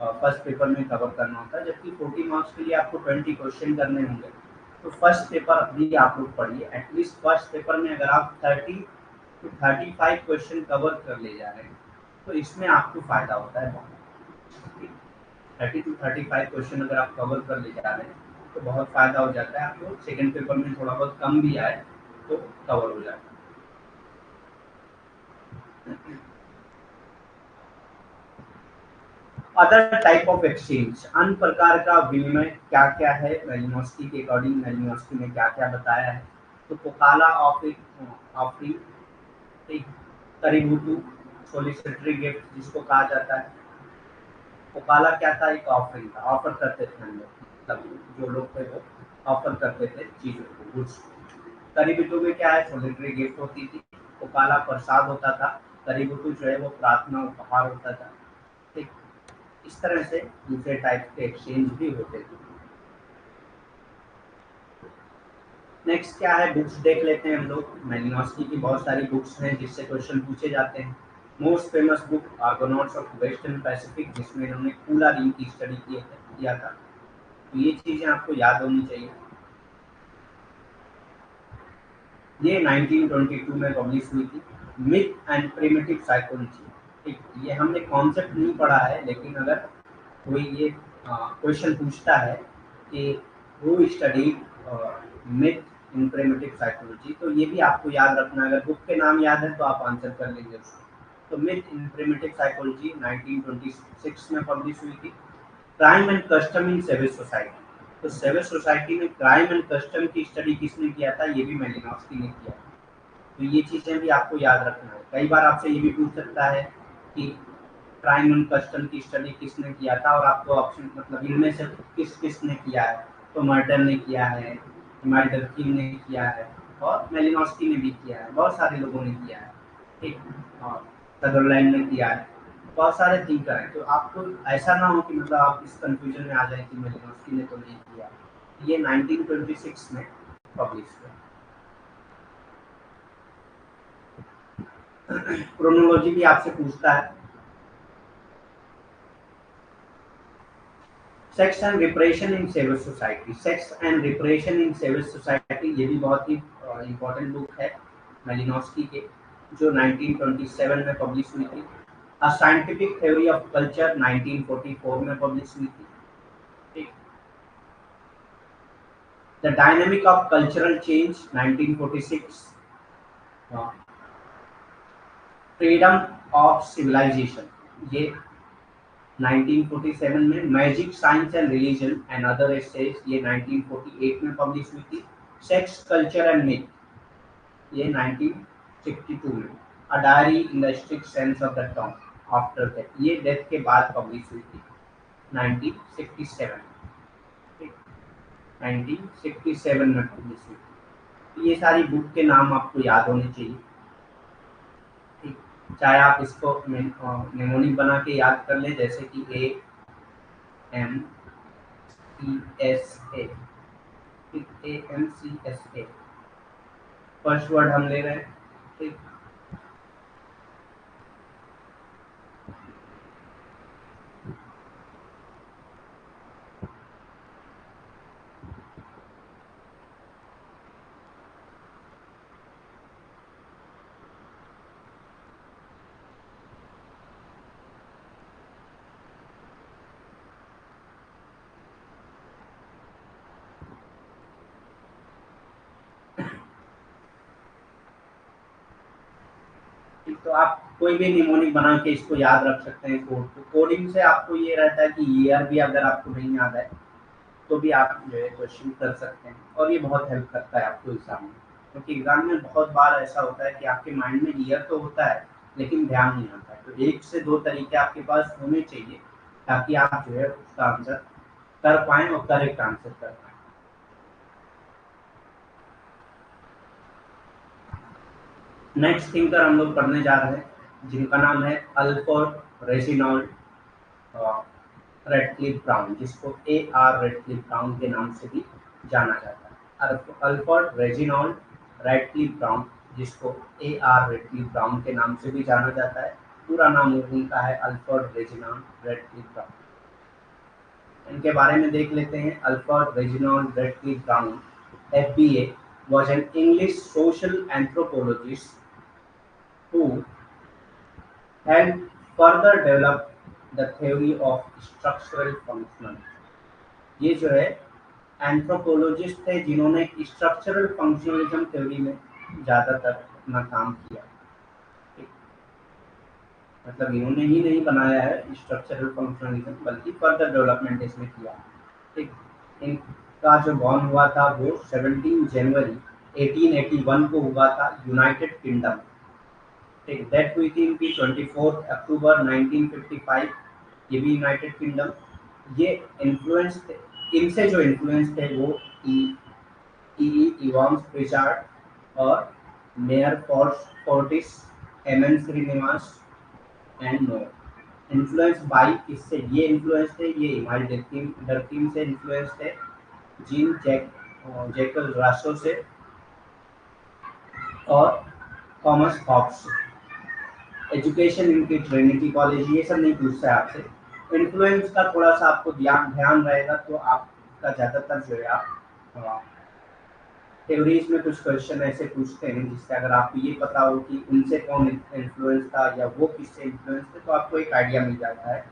फर्स्ट पेपर में कवर करना होता है, जबकि 40 मार्क्स के लिए आपको 20 क्वेश्चन करने होंगे। तो फर्स्ट पेपर भी आप लोग पढ़िए, एटलीस्ट फर्स्ट पेपर में अगर आप 30 टू 35 क्वेश्चन कवर कर ले जा रहे हैं तो इसमें आपको फायदा होता है बहुत। 30 टू 35 क्वेश्चन अगर आप कवर कर ले जा रहे हैं तो बहुत फायदा हो जाता है आपको, सेकेंड पेपर में थोड़ा बहुत कम भी आए तो कवर हो जाता है। अदर टाइप ऑफ एक्सचेंज, अन्य प्रकार का विनिमय क्या क्या है यूनिवर्सिटी के अकॉर्डिंग, यूनिवर्सिटी ने क्या क्या बताया है। तो पोकाला ऑफरिंग, ठीक, करीबुटू सोलिसिटरी गिफ्ट जिसको कहा जाता है। पोकाला क्या था? एक ऑफरिंग था, ऑफर करते थे हम लोग, मतलब जो लोग थे वो ऑफर करते थे चीज़ों को, गुड्स को। करीबुटू में क्या है? सोलिटरी गिफ्ट होती थी। पोकाला प्रसाद होता था। करीबुटू जो है वो प्रार्थना उपहार होता था। ठीक, इस तरह से दूसरे टाइप के एक्सचेंज भी होते थे। नेक्स्ट क्या है? बुक्स देख लेते हैं हम लोग। मेलिनोस्की की बहुत सारी बुक्स हैं जिससे क्वेश्चन पूछे जाते हैं। Most famous book आर्गोनॉट्स of western Pacific, जिसमें इन्होंने कूला रिंग की स्टडी किया था। तो ये चीज़ें आपको याद होनी चाहिए। ये 1922 में पब्लिश हुई थी। मिथ एंड प्रिमिटिव साइकोलॉजी, ठीक, ये हमने कॉन्सेप्ट नहीं पढ़ा है, लेकिन अगर कोई ये क्वेश्चन पूछता है कि who study myth in primitive psychology, तो ये भी आपको याद रखना है। अगर बुक के नाम याद है तो आप आंसर कर लेंगे उसको। तो मिथ इन प्रिमिटिव साइकोलॉजी 1926 में पब्लिश हुई थी। Crime and custom in savage society, तो सेविज सोसाइटी में क्राइम एंड कस्टम की स्टडी किसने किया था? ये भी मेलिनोस्की ने किया। तो ये चीज़ें भी आपको याद रखना है। कई बार आपसे ये भी पूछ सकता है कि क्राइम एंड कस्टम की स्टडी किसने किया था, और आपको ऑप्शन, मतलब इनमें से किस किसने किया है, तो मर्डर ने किया है, मार्डर किंग ने किया है, और मेलिनोस्की ने भी किया है, बहुत सारे लोगों ने किया है। ठीक, और सदरलैंड ने किया है, बहुत सारे थिंकर हैं। तो आपको ऐसा ना हो कि मतलब आप इस कंफ्यूजन में आ जाए कि मेलिनोस्की ने तो नहीं किया। ये 1926 में पब्लिश हुआ। क्रोनोलॉजी भी आपसे पूछता है। Sex and repression in civil society, sex and repression in civil society, ये भी बहुत ही इम्पोर्टेंट बुक है मेलिनोस्की के, जो 1927 में पब्लिश हुई थी। A scientific theory of culture 1944 में पब्लिश हुई थी। ठीक, the dynamic of cultural change 1946, freedom of civilization ये 1947 में, magic science and religion and other essays ये 1948 में पब्लिश हुई थी। सेक्स कल्चर एंड मिथ ये 1962 में। A diary in the strict sense of the term after death, ये डेथ के बाद पब्लिश हुई थी 1967। ठीक, 1967 में पब्लिश हुई थी। तो ये सारी बुक के नाम आपको याद होने चाहिए। चाहे आप इसको निमोनिक बना के याद कर लें, जैसे कि AMCSA, AMCSA फर्स्ट वर्ड हम ले रहे हैं, ठीक। तो आप कोई भी निमोनिक बना के इसको याद रख सकते हैं कोड। तो कोडिंग से आपको ये रहता है कि ईयर भी अगर आपको नहीं याद है तो भी आप जो है क्वेश्चन कर सकते हैं, और ये बहुत हेल्प करता है आपको एग्जाम में, क्योंकि एग्जाम में बहुत बार ऐसा होता है कि आपके माइंड में ईयर तो होता है लेकिन ध्यान नहीं आता है। तो एक से दो तरीके आपके पास होने चाहिए ताकि आप जो है उसका आंसर कर पाएँ और करेक्ट आंसर कर पाएँ। नेक्स्ट थिंकर हम लोग पढ़ने जा रहे हैं जिनका नाम है अल्फ्रेड रेजिनॉल्ड रेडक्लिफ ब्राउन, जिसको AR रेडक्लिफ ब्राउन के नाम से भी जाना जाता है। अल्फ्रेड रेजिनॉल्ड रेडक्लिफ ब्राउन, जिसको AR रेडक्लिफ ब्राउन के नाम से भी जाना जाता है। पूरा नाम उनका है अल्फ्रेड रेजिनॉल्ड रेडक्लिफ ब्राउन। इनके बारे में देख लेते हैं। Alfred Reginald Radcliffe Brown FBA was an English social anthropologist who helped further develop the theory of structural functional। ये जो है एंथ्रोपोलॉजिस्ट थे जिन्होंने स्ट्रक्चरल फंक्शनलिज्म थ्योरी में ज़्यादातर अपना काम किया। ठीक। मतलब इन्होंने ही नहीं बनाया है स्ट्रक्चरल फंक्शनलिज्म, बल्कि फर्दर डेवलपमेंट इसमें किया। ठीक। इनका जो बॉर्न हुआ था वो 17 जनवरी 1881 को हुआ था, यूनाइटेड किंगडम। ठीक। डेथ हुई थी इनकी 24 अक्टूबर 1955, ये भी यूनाइटेड किंगडम। ये इन्फ्लुएंस थे, इनसे जो इन्फ्लुएंस थे वो इवांस प्रिचार्ड और Meyer Fortes, MN Srinivas and no. Influence by किससे ये इन्फ्लुएंस थे, ये इमाइल डर्कीम से इन्फ्लुएंस थे, जीन जैकल रासो से और थॉमस हॉब्स से। एजुकेशन इनकी ट्रिनिटी कॉलेज, ये सब नहीं पूछता है आपसे। इन्फ्लुएंस का थोड़ा सा आपको ध्यान रहेगा तो आपका ज़्यादातर जो है आप थ्योरीज में कुछ क्वेश्चन ऐसे पूछते हैं जिससे अगर आपको ये पता हो कि उनसे कौन इन्फ्लुएंस था या वो किससे इन्फ्लुएंस थे, तो आपको एक आइडिया मिल जाता है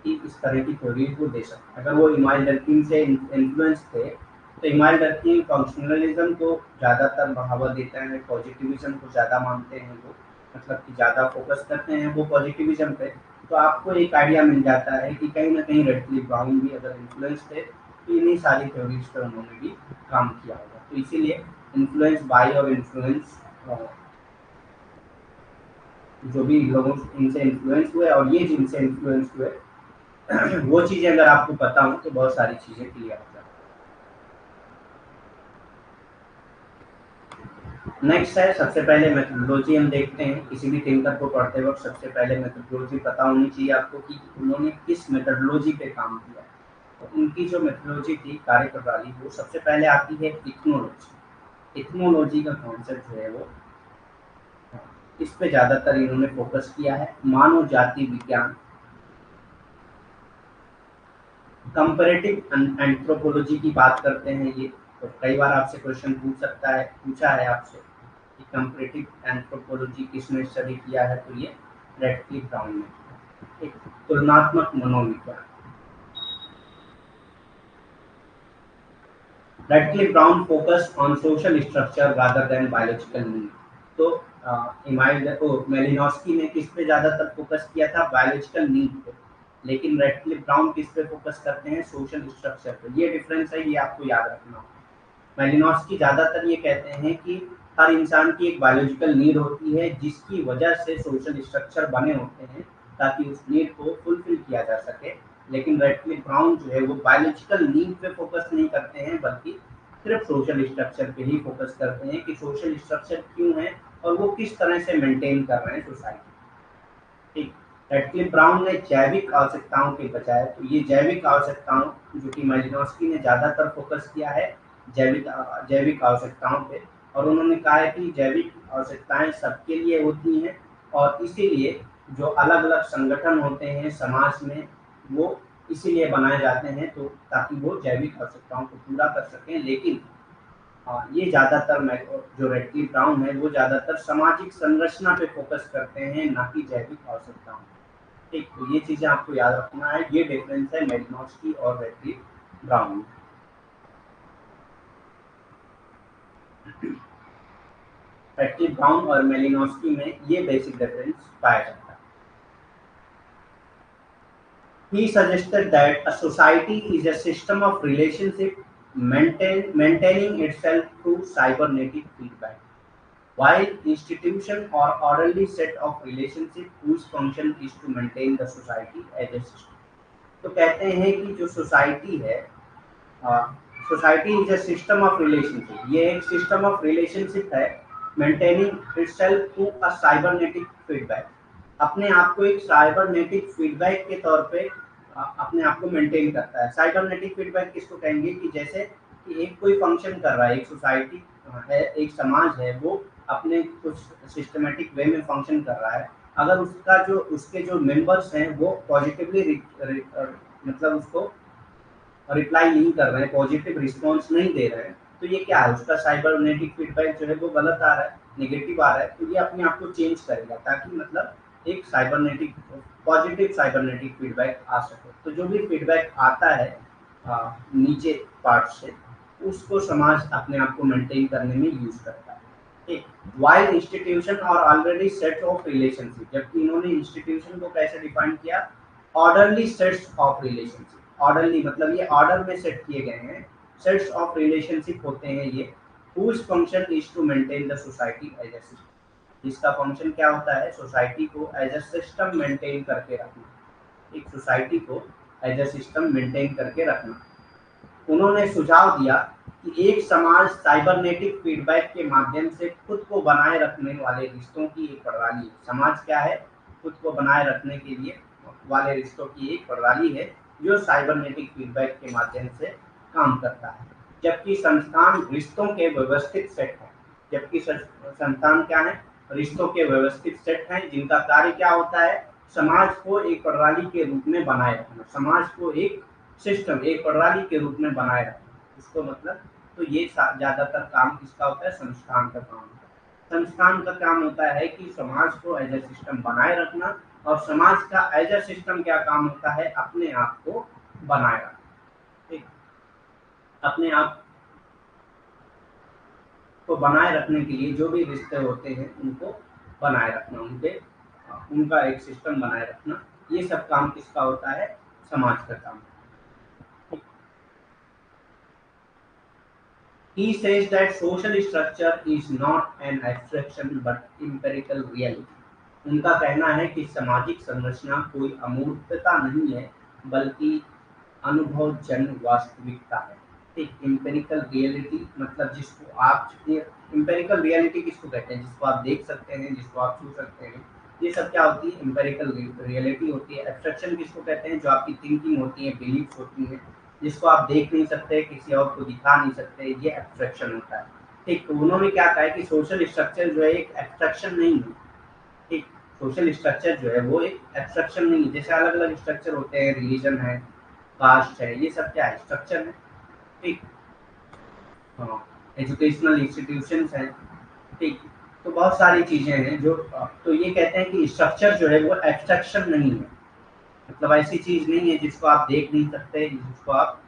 कि इस तरह की थ्योरीज वो दे सकते हैं। अगर वो इमाइल डर्कीम से इन्फ्लुएंस थे तो इमाइल डर्कीम फंक्शनलिज्म को ज़्यादातर बढ़ावा देते हैं, पॉजिटिविज्म को ज़्यादा मानते हैं वो, मतलब कि ज़्यादा फोकस करते हैं वो पॉजिटिविज्म पे। तो आपको एक आइडिया मिल जाता है कि कहीं ना कहीं रेडक्लिफ ब्राउन भी अगर इन्फ्लुएंस थे तो इन्हीं सारी थ्योरीज पर उन्होंने भी काम किया होगा। तो इसीलिए इन्फ्लुएंस बाई और इन्फ्लुएंस, जो भी लोगों इनसे इन्फ्लुएंस हुए और ये जिनसे इन्फ्लुएंस हुए वो चीज़ें अगर आपको पता हो तो बहुत सारी चीज़ें क्लियर हो जाती। नेक्स्ट है, सबसे पहले मेथोडोलॉजी हम देखते हैं। किसी भी थिंकर को पढ़ते वक्त सबसे पहले मेथोडोलॉजी पता होनी चाहिए आपको कि उन्होंने किस मेथोडोलॉजी पे काम किया। तो उनकी जो मेथोडोलॉजी थी, कार्य प्रणाली, वो सबसे पहले आती है इथनोलॉजी। इथनोलॉजी का कॉन्सेप्ट जो है वो इस पे ज़्यादातर इन्होंने फोकस किया है। मानव जाति विज्ञान, कंपैरेटिव एंथ्रोपोलॉजी की बात करते हैं ये। तो कई बार आपसे क्वेश्चन पूछा है आपसे कि कंपैरेटिव एंथ्रोपोलॉजी किसने स्टडी किया है, तो ये रेडक्लिफ ब्राउन ने। एक तुलनात्मक मनोविज्ञान, Radcliffe Brown focus on social structure rather than biological need. तो मेलिनोस्की ने किस पे ज़्यादातर फोकस किया था, बायोलॉजिकल नीड पे, लेकिन रेडक्लिफ ब्राउन किस पे फोकस करते हैं, सोशल स्ट्रक्चर पे। ये डिफरेंस है, ये आपको याद रखना होगा। मेलिनोस्की ज़्यादातर ये कहते हैं कि हर इंसान की एक बायोलॉजिकल नीड होती है जिसकी वजह से सोशल स्ट्रक्चर बने होते हैं ताकि उस नीड को फुलफिल किया जा सके। लेकिन रेडक्लिफ ब्राउन जो है वो बायोलॉजिकल नीड पे फोकस नहीं करते हैं, बल्कि सिर्फ सोशल स्ट्रक्चर पे ही फोकस करते हैं कि सोशल स्ट्रक्चर क्यों है और वो किस तरह से मेंटेन कर रहे हैं सोसाइटी। ठीक। रेडक्लिफ ब्राउन ने जैविक आवश्यकताओं के बजाय, तो ये जैविक आवश्यकताओं जो कि मालिनोव्स्की ने ज़्यादातर फोकस किया है जैविक जैविक आवश्यकताओं पे, और उन्होंने कहा है कि जैविक आवश्यकताएं सबके लिए होती हैं और इसीलिए जो अलग अलग संगठन होते हैं समाज में वो इसीलिए बनाए जाते हैं तो ताकि वो जैविक आवश्यकताओं को पूरा कर सकें। लेकिन ये ज़्यादातर जो रेडक्लिफ ब्राउन है वो ज़्यादातर सामाजिक संरचना पे फोकस करते हैं, ना कि जैविक आवश्यकताओं। ठीक, तो ये चीज़ें आपको याद रखना है, ये डिफरेंस है मालिनोव्स्की और रेडक्लिफ ब्राउन में। रेडक्लिफ ब्राउन और मालिनोव्स्की में ये बेसिक डिफरेंस पाया जाता है। He suggested that a society is a system of relationship maintaining itself through cybernetic feedback, while institution or orderly set of relationship whose function is to maintain the society as a system। तो कहते हैं कि जो सोसाइटी है, society is a system of relationship, ये एक सिस्टम ऑफ रिलेशनशिप है, maintaining itself through a cybernetic feedback, अपने आप को एक साइबरनेटिक फीडबैक के तौर पे अपने आप को मेंटेन करता है। साइबरनेटिक फीडबैक किसको कहेंगे कि जैसे कि एक कोई फंक्शन कर रहा है, एक सोसाइटी है, एक समाज है, वो अपने कुछ सिस्टमेटिक वे में फंक्शन कर रहा है, अगर उसके जो मेंबर्स हैं वो पॉजिटिवली मतलब उसको रिप्लाई नहीं कर रहे हैं, पॉजिटिव रिस्पॉन्स नहीं दे रहे हैं, तो ये क्या है, उसका साइबरनेटिक फीडबैक जो है वो गलत आ रहा है, नेगेटिव आ रहा है, तो ये अपने आप को चेंज करेगा ताकि मतलब एक साइबरनेटिक पॉजिटिव साइबरनेटिक फीडबैक आ सके। तो जो भी फीडबैक आता है नीचे पार्ट से, उसको समाज अपने आप को मेंटेन करने में यूज करता है। ठीक, वाइल इंस्टीट्यूशन और ऑलरेडी सेट ऑफ रिलेशनशिप, जबकि इन्होंने इंस्टीट्यूशन को कैसे डिफाइन किया, orderly sets of relationship. Orderly मतलब ये ऑर्डर में सेट किए गए हैं, सेट्स ऑफ रिलेशनशिप होते हैं ये, whose function is to maintain the society as a system, जिसका फंक्शन क्या होता है, सोसाइटी को एज अ सिस्टम मेंटेन करके रखना, एक सोसाइटी को एज अ सिस्टम मेंटेन करके रखना। उन्होंने सुझाव दिया कि एक समाज साइबरनेटिक फीडबैक के माध्यम से खुद को बनाए रखने वाले रिश्तों की एक प्रणाली है। समाज क्या है, खुद को बनाए रखने के लिए वाले रिश्तों की एक प्रणाली है जो साइबरनेटिक फीडबैक के माध्यम से काम करता है, जबकि संस्थान रिश्तों के व्यवस्थित सेट है। जबकि संस्थान क्या है, रिश्तों के व्यवस्थित सेट हैं जिनका कार्य क्या होता है, समाज को एक प्रणाली के रूप में बनाए रखना, समाज को एक सिस्टम एक प्रणाली के रूप में बनाए रखना, उसको मतलब, तो ये ज्यादातर काम किसका होता है, संस्थान का काम होता है। संस्थान का काम होता है कि समाज को एज ए सिस्टम बनाए रखना, और समाज का एज ए सिस्टम क्या काम होता है, अपने आप को बनाए रखना। ठीक, अपने आप को बनाए रखने के लिए जो भी रिश्ते होते हैं उनको बनाए रखना, उनका एक सिस्टम बनाए रखना, ये सब काम किसका होता है, समाज का काम। He says that social structure is not an abstraction but empirical reality। उनका कहना है कि सामाजिक संरचना कोई अमूर्तता नहीं है बल्कि अनुभवजन्य वास्तविकता है। ठीक, एम्पेरिकल रियलिटी मतलब जिसको आप, एम्पेरिकल रियलिटी किसको कहते हैं, जिसको आप देख सकते हैं, जिसको आप छू सकते हैं, ये सब क्या होती है, एम्पेरिकल रियलिटी होती है। एब्स्ट्रैक्शन किसको कहते हैं, जो आपकी थिंकिंग होती है, बिलीफ्स होती हैं, जिसको आप देख नहीं सकते, किसी और को दिखा नहीं सकते, ये एब्स्ट्रैक्शन होता है। ठीक, तो उन्होंने क्या कहा है कि सोशल स्ट्रक्चर जो है एक एब्स्ट्रैक्शन नहीं है। ठीक, सोशल स्ट्रक्चर जो है वो एक एब्स्ट्रैक्शन नहीं है, जैसे अलग अलग स्ट्रक्चर होते हैं, रिलीजन है, कास्ट है, ये सब क्या है, स्ट्रक्चर है। ठीक, हाँ, एजुकेशनल इंस्टीट्यूशंस हैं। ठीक, तो बहुत सारी चीजें हैं जो, तो ये कहते हैं कि स्ट्रक्चर जो है वो एब्स्ट्रैक्शन नहीं है, मतलब ऐसी चीज नहीं है जिसको आप देख नहीं सकते, जिसको आप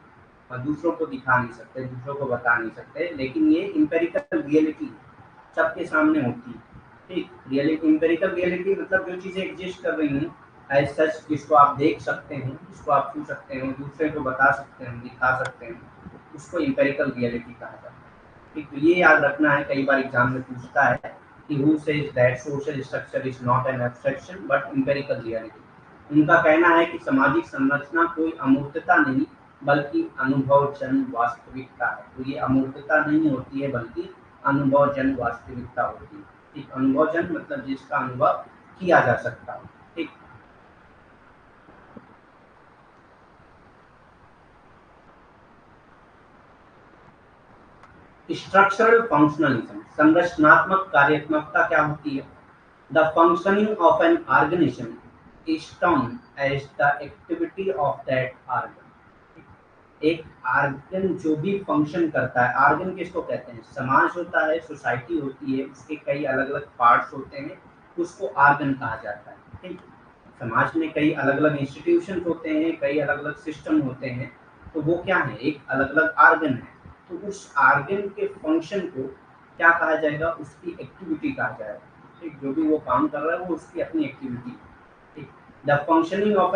दूसरों को दिखा नहीं सकते, दूसरों को बता नहीं सकते, लेकिन ये इंपेरिकल रियलिटी सबके सामने होती है। ठीक, रियलिटी, इंपेरिकल रियलिटी मतलब जो चीजें एग्जिस्ट कर रही हैं एज सच, जिसको आप देख सकते हैं, जिसको आप छू सकते हैं, दूसरे को बता सकते हैं, दिखा सकते हैं, उसको इंपेरिकल रियलिटी कहा जाता है। ठीक, तो ये याद रखना है, कई बार एग्जाम में पूछता है कि who says that social structure is not an abstraction but empirical reality. उनका कहना है कि सामाजिक संरचना कोई अमूर्तता नहीं बल्कि अनुभवजन्य वास्तविकता है। तो ये अमूर्तता नहीं होती है बल्कि अनुभवजन्य वास्तविकता होती है। ठीक, अनुभवजन्य मतलब जिसका अनुभव किया जा सकता है। ठीक, स्ट्रक्चरल फंक्शनलिज्म, संरचनात्मक कार्यात्मकता क्या होती है? The functioning of an organism is termed as the activity of that organ. एक आर्गन जो भी फंक्शन करता है, आर्गन किसको कहते हैं? समाज होता है, सोसाइटी होती है, उसके कई अलग अलग पार्ट्स होते हैं, उसको आर्गन कहा जाता है। ठीक, समाज में कई अलग अलग इंस्टीट्यूशन होते हैं, कई अलग अलग सिस्टम होते हैं, तो वो क्या है? एक अलग अलग आर्गन है। तो उस आर्गन के फंक्शन को क्या कहा जाएगा? उसकी एक्टिविटी कहा जाएगा। ठीक, जो भी वो काम कर रहा है वो उसकी अपनी एक्टिविटी। ठीक, the functioning of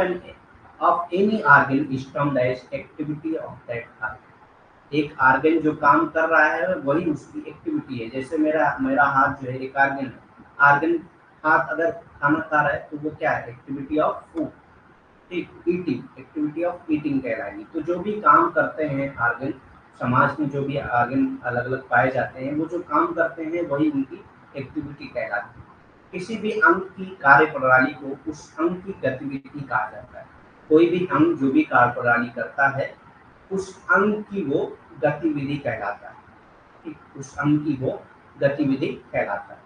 any organ is termed as activity of that organ. एक आर्गन जो काम कर रहा है वही उसकी एक्टिविटी है। जैसे मेरा मेरा हाथ जो है एक आर्गन है। आर्गन, हाथ अगर खाना खा रहा है तो वो क्या है? Activity of food. ठीक, ईटिंग, एक्टिविटी ऑफ ईटिंग कहलाएगी। तो जो भी काम करते हैं आर्गन, समाज में जो भी आर्गन अलग अलग पाए जाते हैं, वो जो काम करते हैं वही उनकी एक्टिविटी कहलाती है। किसी भी अंग की कार्य प्रणाली को उस अंग की गतिविधि कहा जाता है। कोई भी अंग जो भी कार्य प्रणाली करता है, उस अंग की वो गतिविधि कहलाता है। ठीक, उस अंग की वो गतिविधि कहलाता है।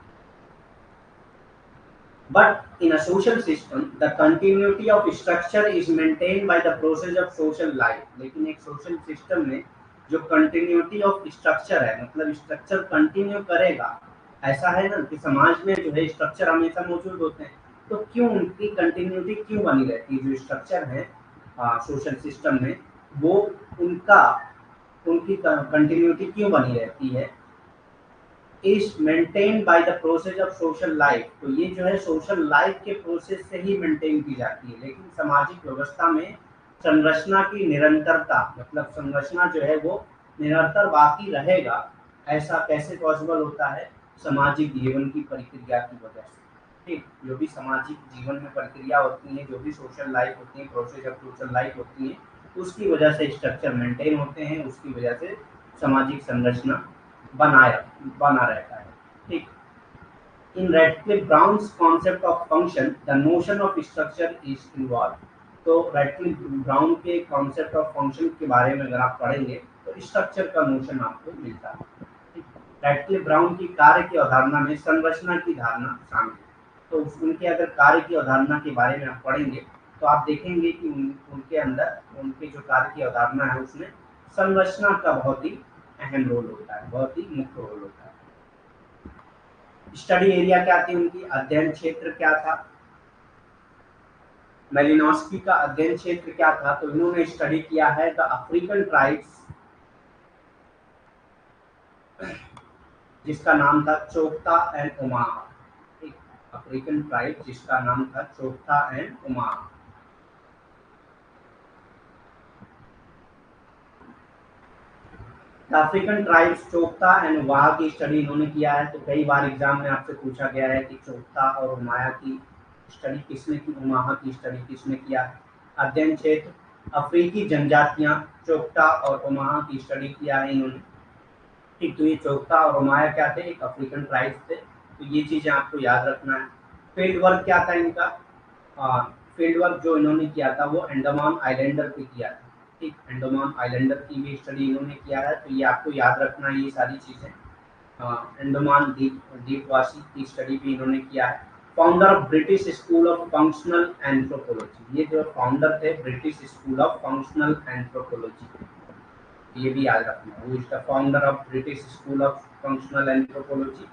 But in a social system, the continuity of structure is maintained by the process of social life. लेकिन एक social system में जो continuity of structure है, मतलब structure continue करेगा, ऐसा है ना कि समाज में जो है structure हमेशा मौजूद होते हैं, तो क्यों उनकी continuity क्यों बनी रहती है? जो structure है social system में, वो उनका उनकी continuity क्यों बनी रहती है? Is maintain by the process of social life. तो ये जो है सोशल लाइफ के प्रोसेस से ही मेंटेन की जाती है। लेकिन सामाजिक व्यवस्था में संरचना की निरंतरता, मतलब संरचना जो है वो निरंतर बाकी रहेगा, ऐसा कैसे पॉसिबल होता है? सामाजिक जीवन की प्रक्रिया की वजह से। ठीक, जो भी सामाजिक जीवन में प्रक्रिया होती है, जो भी सोशल लाइफ होती है, प्रोसेस ऑफ सोशल लाइफ होती है, उसकी वजह से स्ट्रक्चर मेंटेन होते हैं, उसकी वजह से सामाजिक संरचना बनाए बना रहता है। ठीक, in Radcliffe Brown's concept of function the notion of structure is involve. तो रेडक्लिफ ब्राउन के कॉन्सेप्ट ऑफ फंक्शन के बारे में अगर आप पढ़ेंगे तो स्ट्रक्चर का नोशन आपको मिलता है। रेडक्लिफ ब्राउन की कार्य की अवधारणा में संरचना की धारणा शामिल है। तो उनके अगर कार्य की अवधारणा के बारे में आप पढ़ेंगे तो आप देखेंगे कि उनके अंदर उनके जो कार्य की अवधारणा है उसमें संरचना का बहुत ही अहम रोल होता है, बहुत ही मुख्य रोल होता है। स्टडी एरिया क्या थी उनकी? अध्ययन क्षेत्र क्या था? मेलिनोस्की का अध्ययन क्षेत्र क्या था? तो इन्होंने स्टडी किया है द अफ्रीकन ट्राइब्स, जिसका नाम था चोकता एंड उमाहा। अफ्रीकन ट्राइब जिसका नाम था चोकता एंड उमाहा। अफ्रीकन ट्राइब्स चोकता एंड उमाहा की स्टडी इन्होंने किया है। तो कई बार एग्जाम में आपसे पूछा गया है कि चोकता और उमाया की स्टडी किसने की, उमाहा की स्टडी किसने किया है? अध्ययन क्षेत्र अफ्रीकी जनजातियां, चोकता और उमाहा की स्टडी किया है इन्होंने। ठीक, तो ये चोकता और उमाया क्या थे? एक अफ्रीकन ट्राइब्स थे। तो ये चीजें आपको याद रखना है। फील्ड वर्क क्या था इनका? फील्ड वर्क जो इन्होंने किया था वो अंडमान आइलैंडर पे किया था। ठीक, अंडमान आइलैंडर की भी स्टडी इन्होंने किया है। तो ये आपको याद रखना है ये सारी चीजें। अंडमान द्वीपवासी की स्टडी भी इन्होंने किया है। Founder of British school of functional anthropology, ये जो फाउंडर थे British school of functional anthropology, ये भी याद रखना। Who is the founder of British school of functional anthropology?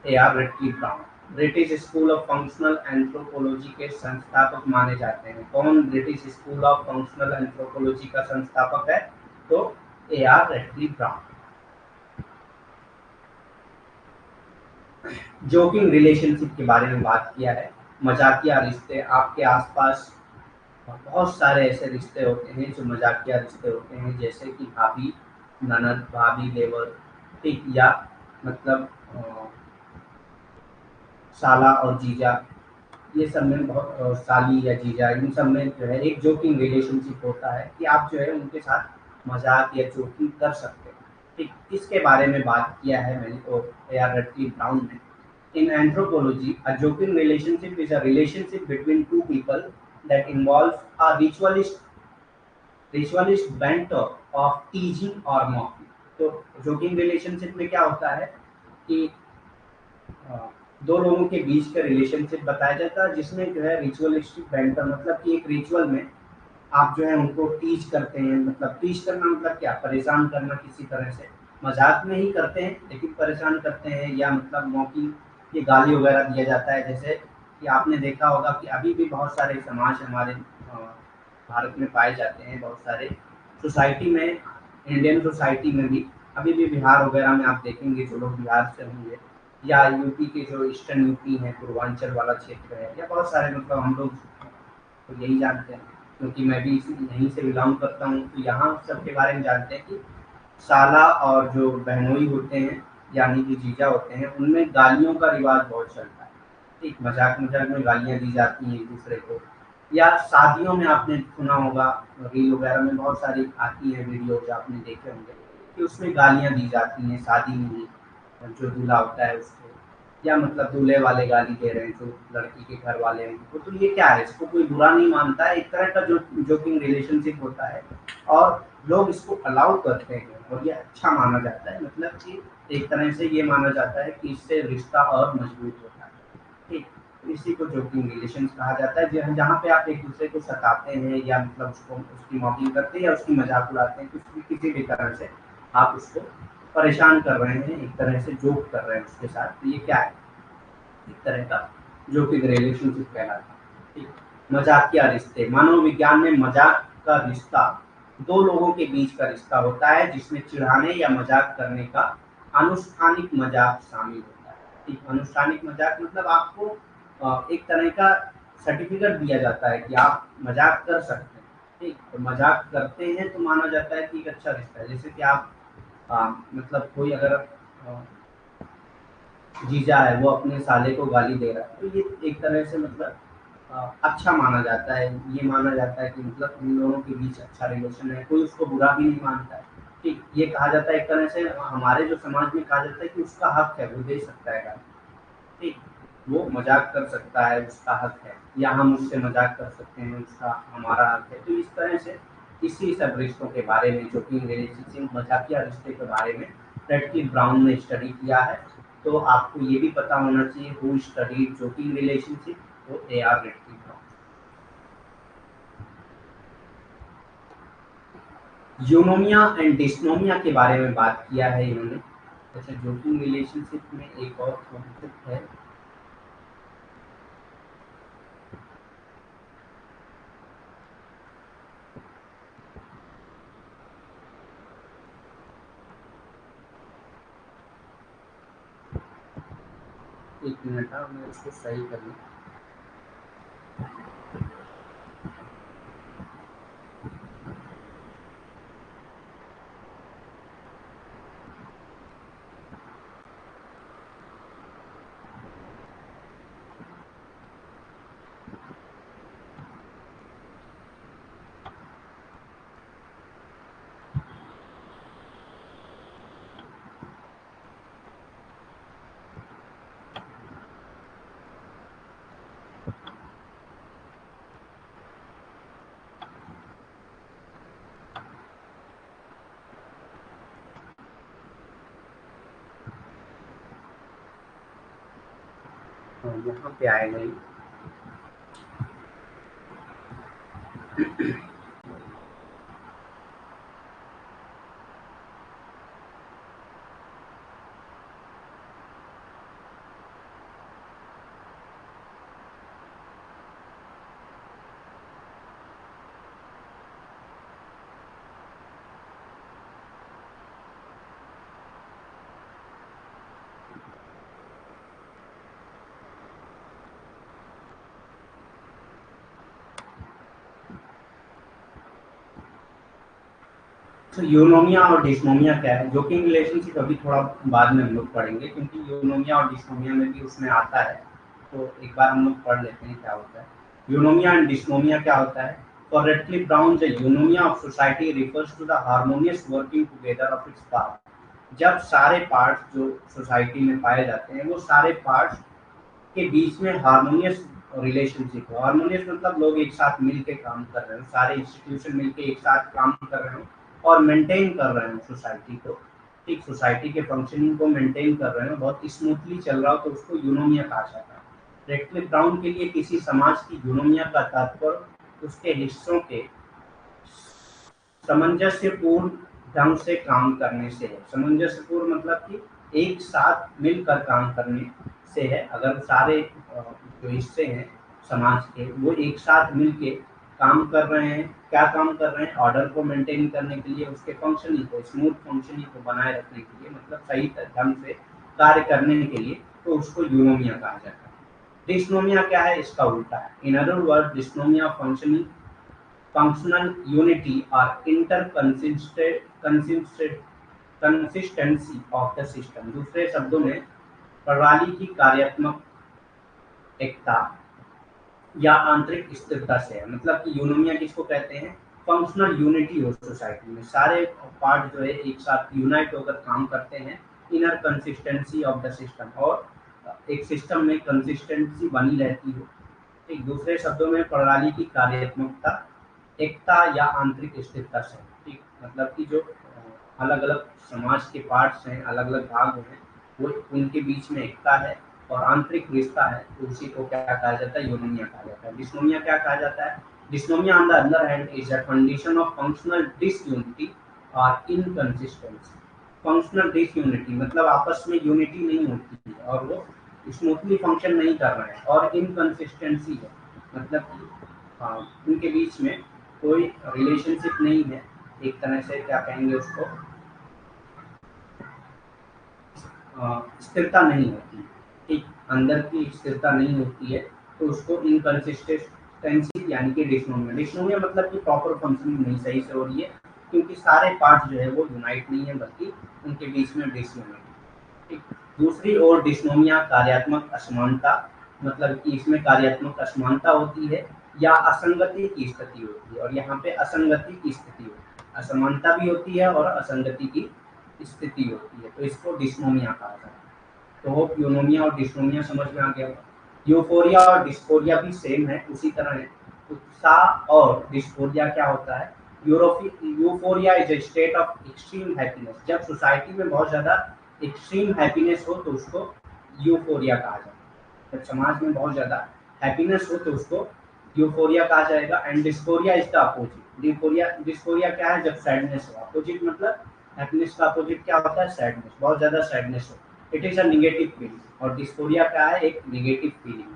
A R. Radcliffe Brown. British school of functional anthropology के संस्थापक माने जाते हैं। कौन British school of functional anthropology का संस्थापक है? तो A R. Radcliffe Brown. Joking relationship के बारे में बात किया है। मजाकिया रिश्ते, आपके आसपास बहुत सारे ऐसे रिश्ते होते हैं जो मजाकिया रिश्ते होते हैं, जैसे कि भाभी ननद, भाभी देवर। ठीक, या मतलब साला और जीजा, ये सब में बहुत साली या जीजा, इन सब में जो है एक जोकिंग रिलेशनशिप होता है कि आप जो है उनके साथ मजाक या जोकिंग कर सकते हैं। ठीक, इसके बारे में बात किया है मैंने तो ए.आर. रेडक्लिफ ब्राउन ने। In anthropology, a joking relationship is a relationship between two people that involves a ritualist banter of teasing or mocking. तो जोकिंग रिलेशनशिप में क्या होता है कि दो लोगों के बीच का रिलेशनशिप बताया जाता है, जिसमें जो है रिचुअलिस्टिक बैंटर, मतलब कि एक रिचुअल में आप जो है उनको टीच करते हैं। मतलब टीच करना मतलब क्या, परेशान करना किसी तरह से, मजाक में ही करते हैं लेकिन परेशान करते हैं, या मतलब मौकी की गाली वगैरह दिया जाता है। जैसे कि आपने देखा होगा कि अभी भी बहुत सारे समाज हमारे भारत में पाए जाते हैं, बहुत सारे सोसाइटी में, इंडियन सोसाइटी में भी अभी भी बिहार वगैरह में आप देखेंगे जो लोग बिहार से होंगे, या यूपी के जो ईस्टर्न यूपी है, पूर्वांचल वाला क्षेत्र है, या बहुत सारे, मतलब हम लोग तो यही जानते हैं क्योंकि मैं भी यहीं से बिलोंग करता हूँ, तो यहाँ सबके बारे में जानते हैं कि साला और जो बहनोई होते हैं यानी कि जीजा होते हैं, उनमें गालियों का रिवाज बहुत चलता है। ठीक, मजाक मजाक में गालियाँ दी जाती हैं एक दूसरे को, या शादियों में आपने सुना होगा, रील वगैरह में बहुत सारी आती है वीडियो जो आपने देखे होंगे कि उसमें गालियाँ दी जाती हैं शादी में ही, जो दूल्हा होता है उसको, या मतलब दूल्हे वाले गाली दे रहे हैं जो लड़की के घर वाले हैं उनको, तो ये क्या है, इसको कोई बुरा नहीं मानता है, एक तरह का जो जोकिंग रिलेशनशिप होता है, और लोग इसको अलाउ करते हैं और ये अच्छा माना जाता है। मतलब कि एक तरह से ये माना जाता है कि इससे रिश्ता और मजबूत होता है। ठीक, तो इसी को जोकिंग रिलेशन कहा जाता है, जहाँ पे आप एक दूसरे को सताते हैं, या मतलब उसको उसकी मॉकिंग करते हैं या उसकी मजाक उड़ाते हैं, कुछ भी किसी भी तरह से आप उसको परेशान कर रहे हैं, एक तरह से जोक कर रहे हैं उसके साथ, तो ये क्या है, एक तरह का जोकिंग रिलेशनशिप कहलाता है। ठीक, मजाकिया रिश्ते, मनोविज्ञान में मजाक का रिश्ता दो लोगों के बीच का रिश्ता होता है जिसमें चिढ़ाने या मजाक करने का अनुष्ठानिक मजाक शामिल होता है। ठीक, अनुष्ठानिक मजाक मतलब आपको एक तरह का सर्टिफिकेट दिया जाता है कि आप मजाक कर सकते हैं। ठीक, तो मजाक करते हैं तो माना जाता है कि एक अच्छा रिश्ता है। जैसे कि आप मतलब कोई अगर जीजा है वो अपने साले को गाली दे रहा है, तो ये एक तरह से मतलब अच्छा माना जाता है, ये माना जाता है कि मतलब इन लोगों के बीच अच्छा रिलेशन है, कोई उसको बुरा भी नहीं मानता है। ठीक, ये कहा जाता है एक तरह से, हमारे जो समाज में कहा जाता है कि उसका हक है, वो दे सकता है गाली। ठीक, वो मजाक कर सकता है, उसका हक है, या हम उससे मजाक कर सकते हैं, उसका हमारा हक है। तो इस तरह से इसी सब रिश्तों के बारे में, जो कि रिलेशनशिप मजाकिया रिश्ते के बारे में रेडक्लिफ ब्राउन ने स्टडी किया है। तो आपको ये भी पता होना चाहिए हु स्टडीड जोकिंग रिलेशनशिप, तो A R Radcliffe Brown. Eunomia and dysnomia के बारे में बात किया है इन्होंने। अच्छा, जोकिंग रिलेशनशिप में एक और कॉन्सेप्ट है, एक मिनट मैं उसको सही कर लूँ। यहाँ पे आएगा ये। तो यूनोमिया और डिस्नोमिया क्या है, जोकिंग रिलेशनशिप अभी थोड़ा बाद में हम लोग पढ़ेंगे, क्योंकि यूनोमिया और डिस्नोमिया में भी उसमें आता है। तो एक बार हम लोग पढ़ लेते हैं क्या होता है। यूनोमिया एंड डिस्नोमिया क्या होता है। For Radcliffe Brown, the eunomia of society refers to the harmonious working together of its part. जब सारे पार्ट्स जो सोसाइटी में पाए जाते हैं, वो सारे पार्ट्स के बीच में हार्मोनियस रिलेशनशिप हो। हार्मोनियस मतलब लोग एक साथ मिल के काम कर रहे हो, सारे इंस्टीट्यूशन मिल के एक साथ काम कर रहे हो और मेंटेन कर रहे हो सोसाइटी को, ठीक सोसाइटी के फंक्शनिंग को मेंटेन कर रहे हो, बहुत स्मूथली चल रहा हो, तो उसको यूनोमिया कहा जाता है। रेडक्लिफ ब्राउन के लिए किसी समाज की यूनोमिया का तात्पर्य उसके हिस्सों के सामंजस्यपूर्ण ढंग से काम करने से है। सामंजस्यपूर्ण मतलब कि एक साथ मिलकर काम करने से है। अगर सारे जो हिस्से हैं समाज के वो एक साथ मिलके काम कर रहे हैं, क्या काम कर रहे हैं, ऑर्डर को मेंटेन करने के लिए, उसके फंक्शनिंग को, स्मूथ फंक्शनिंग को बनाए रखने के लिए, मतलब सही ढंग से कार्य करने के लिए, तो उसको यूनोमिया कहा जाता है। डिस्नोमिया क्या है, इसका उल्टा है। In other word dysnomia functioning functional unity or consistency of the system। दूसरे शब्दों में प्रणाली की कार्यात्मक एकता या आंतरिक स्थिरता से है। मतलब कि यूनोमिया किसको कहते हैं, फंक्शनल यूनिटी हो सोसाइटी में, सारे पार्ट जो है एक साथ यूनाइट होकर काम करते हैं। Inner consistency of the system, और एक सिस्टम में कंसिस्टेंसी बनी रहती है। एक दूसरे शब्दों में प्रणाली की कार्यात्मकता एकता या आंतरिक स्थिरता से, ठीक मतलब कि जो अलग अलग समाज के पार्ट्स हैं, अलग अलग भाग हैं, वो उनके बीच में एकता है और आंतरिक रिश्ता है, तो उसी को क्या कहा जाता है, यूनोमिया कहा जाता है। डिस्नोमिया क्या कहा जाता है, dysnomia on the other hand is a condition of functional disunity और इनकंसिस्टेंसी। फंक्शनल डिसयूनिटी मतलब आपस में यूनिटी नहीं होती है और वो स्मूथली फंक्शन नहीं कर रहे हैं, और इनकंसिस्टेंसी है मतलब कि उनके बीच में कोई रिलेशनशिप नहीं है, एक तरह से क्या कहेंगे उसको, स्थिरता नहीं होती, ठीक अंदर की स्थिरता नहीं होती है, तो उसको इनकंसिस्टेंसी यानी कि डिस्नोमिया। डिस्नोमिया मतलब कि प्रॉपर फंक्शनिंग नहीं सही से हो रही है, क्योंकि सारे पार्ट जो है वो यूनाइट नहीं है, बल्कि उनके बीच में डिसयूनिटी। ठीक दूसरी ओर डिस्नोमिया कार्यात्मक असमानता, मतलब कि इसमें कार्यात्मक असमानता होती है या असंगति की स्थिति होती है, और यहाँ पे असंगति की स्थिति होती है, असमानता भी होती है और असंगति की स्थिति होती है, तो इसको डिस्नोमिया कहा जाता है। तो होप यूनोमिया और डिस्नोमिया समझ में आ गया होगा। यूफोरिया और डिस्फोरिया भी सेम है, उसी तरह है। उत्साह और डिस्फोरिया क्या होता है, euphoria is a state of extreme happiness. जब सोसाइटी में बहुत ज़्यादा एक्सट्रीम हैप्पीनेस हो तो उसको यूफोरिया कहा जाता है। जब समाज में बहुत ज़्यादा हैप्पीनेस हो तो उसको यूफोरिया कहा जाएगा। And dysphoria is the opposite. Dysphoria क्या है, जब सैडनेस हो। अपोजिट मतलब हैप्पीनेस का अपोजिट क्या होता है, सैडनेस, बहुत ज़्यादा सैडनेस हो, it is a negative feeling. और डिस्फोरिया क्या है, एक negative feeling,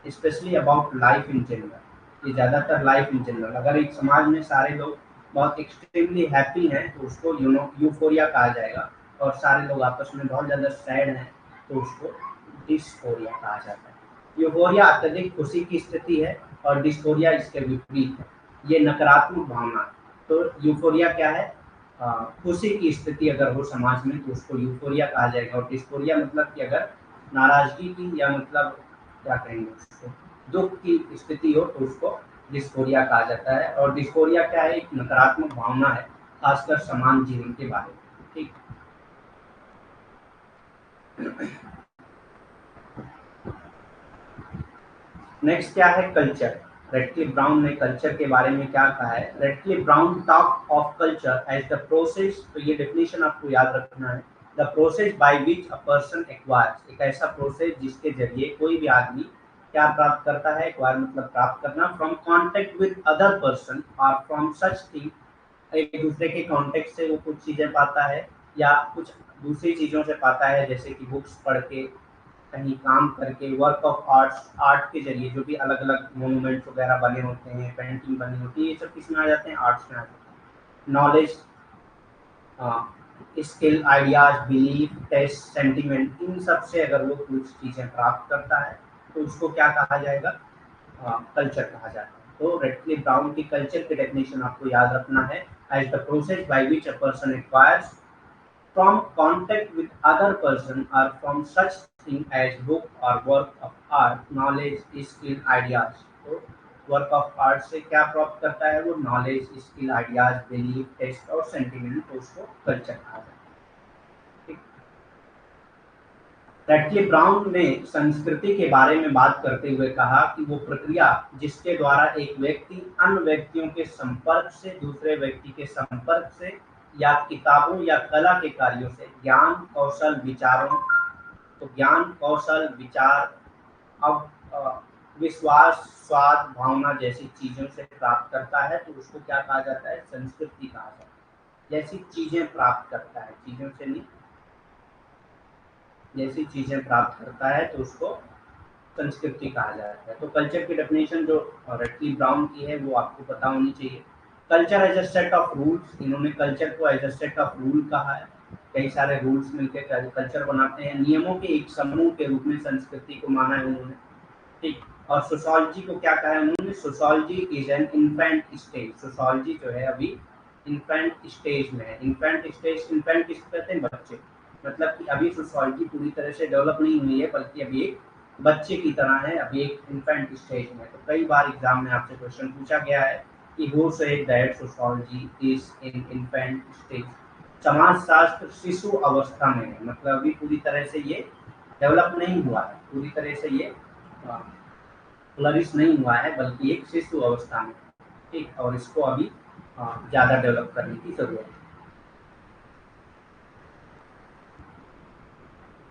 specially about life in general. ये ज़्यादातर लाइफ इन जनरल, अगर एक समाज में सारे लोग बहुत एक्सट्रीमली हैप्पी हैं तो उसको यूफोरिया कहा जाएगा, और सारे लोग आपस में बहुत ज़्यादा सैड हैं तो उसको डिस्फोरिया कहा जाता है। यूफोरिया अत्यधिक खुशी की स्थिति है और डिस्फोरिया इसके विपरीत है, ये नकारात्मक भावना। तो यूफोरिया क्या है, खुशी की स्थिति अगर हो समाज में तो उसको यूफोरिया कहा जाएगा, और डिस्फोरिया मतलब कि अगर नाराजगी की या मतलब क्या कहेंगे उसको, दुख की स्थिति हो तो उसको डिस्फोरिया कहा जाता है। और डिस्फोरिया क्या है, एक नकारात्मक भावना है, खासकर समान जीवन के बारे में। ठीक नेक्स्ट क्या है, कल्चर। रेडक्लिफ ब्राउन ने कल्चर के बारे में क्या कहा है, Radcliffe Brown talk of culture as the process, तो ये डेफिनेशन आपको याद रखना है, the process by which a person acquires, एक ऐसा प्रोसेस जिसके जरिए कोई भी आदमी क्या प्राप्त करता है, एक्वायर मतलब प्राप्त करना, from contact with other person और फ्रॉम सच थिंग, एक दूसरे के कॉन्टेक्ट से वो कुछ चीज़ें पाता है या कुछ दूसरी चीज़ों से पाता है, जैसे कि बुक्स पढ़ के, कहीं काम करके, वर्क ऑफ आर्ट्स, आर्ट के जरिए जो भी अलग अलग मोनूमेंट्स वगैरह बने होते हैं, पेंटिंग बनी होती है, ये सब किस में आ जाते हैं, आर्ट्स में आ जाते हैं। Knowledge, skill, ideas, belief, taste, sentiment, इन सब से अगर वो कुछ चीज़ें प्राप्त करता है तो उसको क्या कहा जाएगा, कल्चर कहा जाता है। तो रेडक्लिफ ब्राउन की कल्चर की डेफिनेशन आपको याद रखना है, as the process by which a person acquires from contact with other person or from such thing as book or work of art, knowledge, skill, ideas। तो वर्क ऑफ आर्ट से क्या प्राप्त करता है वो, knowledge, skill, ideas, belief, taste और सेंटिमेंट, तो उसको कल्चर कहा जाता है। ठीक रेडक्लिफ ब्राउन ने संस्कृति के बारे में बात करते हुए कहा कि वो प्रक्रिया जिसके द्वारा एक व्यक्ति अन्य व्यक्तियों के संपर्क से, दूसरे व्यक्ति के संपर्क से या किताबों या कला के कार्यों से ज्ञान कौशल विचारों, तो ज्ञान कौशल विचार अब विश्वास स्वाद भावना जैसी चीजों से प्राप्त करता है तो उसको क्या कहा जाता है, संस्कृति कहा जाता है। जैसी चीजें प्राप्त करता है, चीजों से नहीं, जैसी चीजें प्राप्त करता है तो उसको संस्कृति कहा जाता है। तो कल्चर की डेफिनेशन जो रटली ब्राउन की है वो आपको पता होनी चाहिए। Culture as a set of rules, इन्होंने कल्चर को as a set of rule कहा है। कई सारे रूल्स मिलकर कल्चर बनाते हैं, नियमों के एक समूह के रूप में संस्कृति को माना है उन्होंने, ठीक। और सोशोलॉजी को क्या कहा है उन्होंने, sociology is an infant stage, sociology जो है अभी इन्फेंट स्टेज में है। इन्फेंट स्टेज, इन्फेंट किसको कहते हैं, बच्चे, मतलब कि अभी सोशोलॉजी पूरी तरह से डेवलप नहीं हुई है बल्कि अभी एक बच्चे की तरह है, अभी एक इन्फेंट स्टेज में। तो कई बार एग्जाम में आपसे क्वेश्चन पूछा गया है कि who said that sociology is in infant stage, समाजशास्त्र शिशु अवस्था में है, मतलब अभी पूरी तरह से ये डेवलप नहीं हुआ है, पूरी तरह से ये फ्लरिश नहीं हुआ है बल्कि एक शिशु अवस्था में, ठीक। और इसको अभी ज़्यादा डेवलप करने की जरूरत है।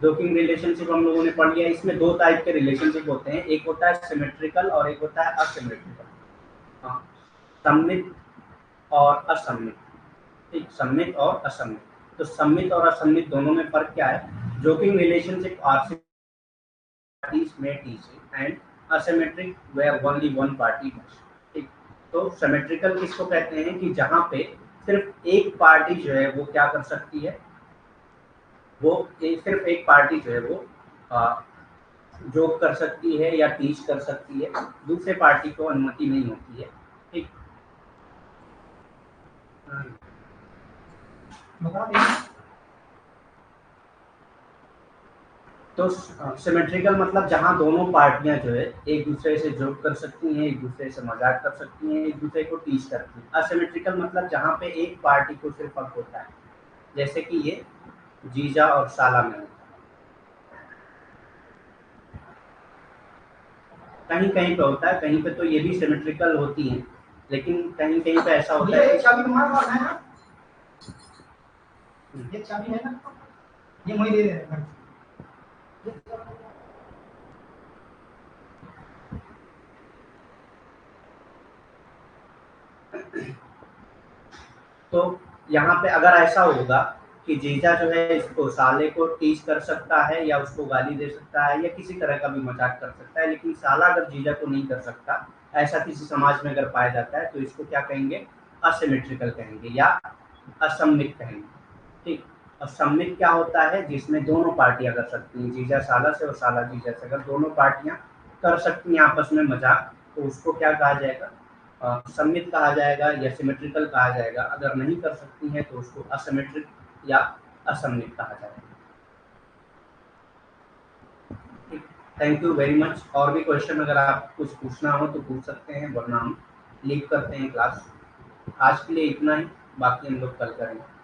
जोकिंग रिलेशनशिप हम लोगों ने पढ़ लिया, इसमें दो टाइप के रिलेशनशिप होते हैं, एक होता है सिमेट्रिकल और एक होता है असिमेट्रिकल। हाँ, सम्मित और असम्मित, ठीक, सम्मित और असम्मित। तो सम्मित और असम्मित दोनों में फर्क क्या है, joking relationship are parties may teach and asymmetric where only one party does, ठीक। तो सिमेट्रिकल किसको कहते हैं कि जहां पे सिर्फ एक पार्टी जो है वो क्या कर सकती है, वो सिर्फ एक पार्टी जो है वो जो कर सकती है या टीच कर सकती है, दूसरे पार्टी को अनुमति नहीं होती है, ठीक। तो सिमेट्रिकल मतलब जहां दोनों पार्टियां जो है एक दूसरे से जोक कर सकती हैं, एक दूसरे से मजाक कर सकती हैं, एक दूसरे को टीच करती हैं। असिमेट्रिकल मतलब जहां पे एक पार्टी को सिर्फ हक होता है, जैसे कि ये जीजा और साला में होता है। कहीं कहीं पे होता है, कहीं पे तो ये भी सिमेट्रिकल होती हैं, लेकिन कहीं कहीं पे ऐसा होता है चाबी तुम्हारे पास है ना, ये चाबी है ना, ये मुझे दे दे। तो यहाँ पे अगर ऐसा होगा कि जीजा जो है इसको साले को टीच कर सकता है या उसको गाली दे सकता है या किसी तरह का भी मजाक कर सकता है, लेकिन साला अगर जीजा को नहीं कर सकता, ऐसा किसी समाज में अगर पाया जाता है तो इसको क्या कहेंगे, असिमेट्रिकल कहेंगे या असम्मित कहेंगे, ठीक। असम्मित क्या होता है, जिसमें दोनों पार्टियां कर सकती हैं, जीजा साला से और साला जीजा से, अगर दोनों पार्टियां कर सकती हैं आपस में मजाक तो उसको क्या कहा जाएगा, सम्मित कहा जाएगा या सिमेट्रिकल कहा जाएगा। अगर नहीं कर सकती हैं तो उसको असिमेट्रिक या असम्मित कहा जाएगा, ठीक। Thank you very much. और भी क्वेश्चन अगर आप कुछ पूछना हो तो पूछ सकते हैं, वरना हम लीव करते हैं क्लास। आज के लिए इतना ही, बाकी हम लोग कल करेंगे।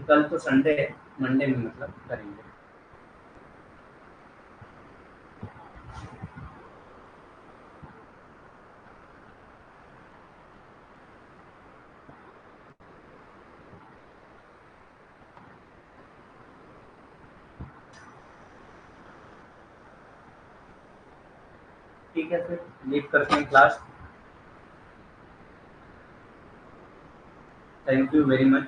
कल तो संडे है, मंडे में मतलब करेंगे। ठीक है, फिर लीव करते हैं class. Thank you very much.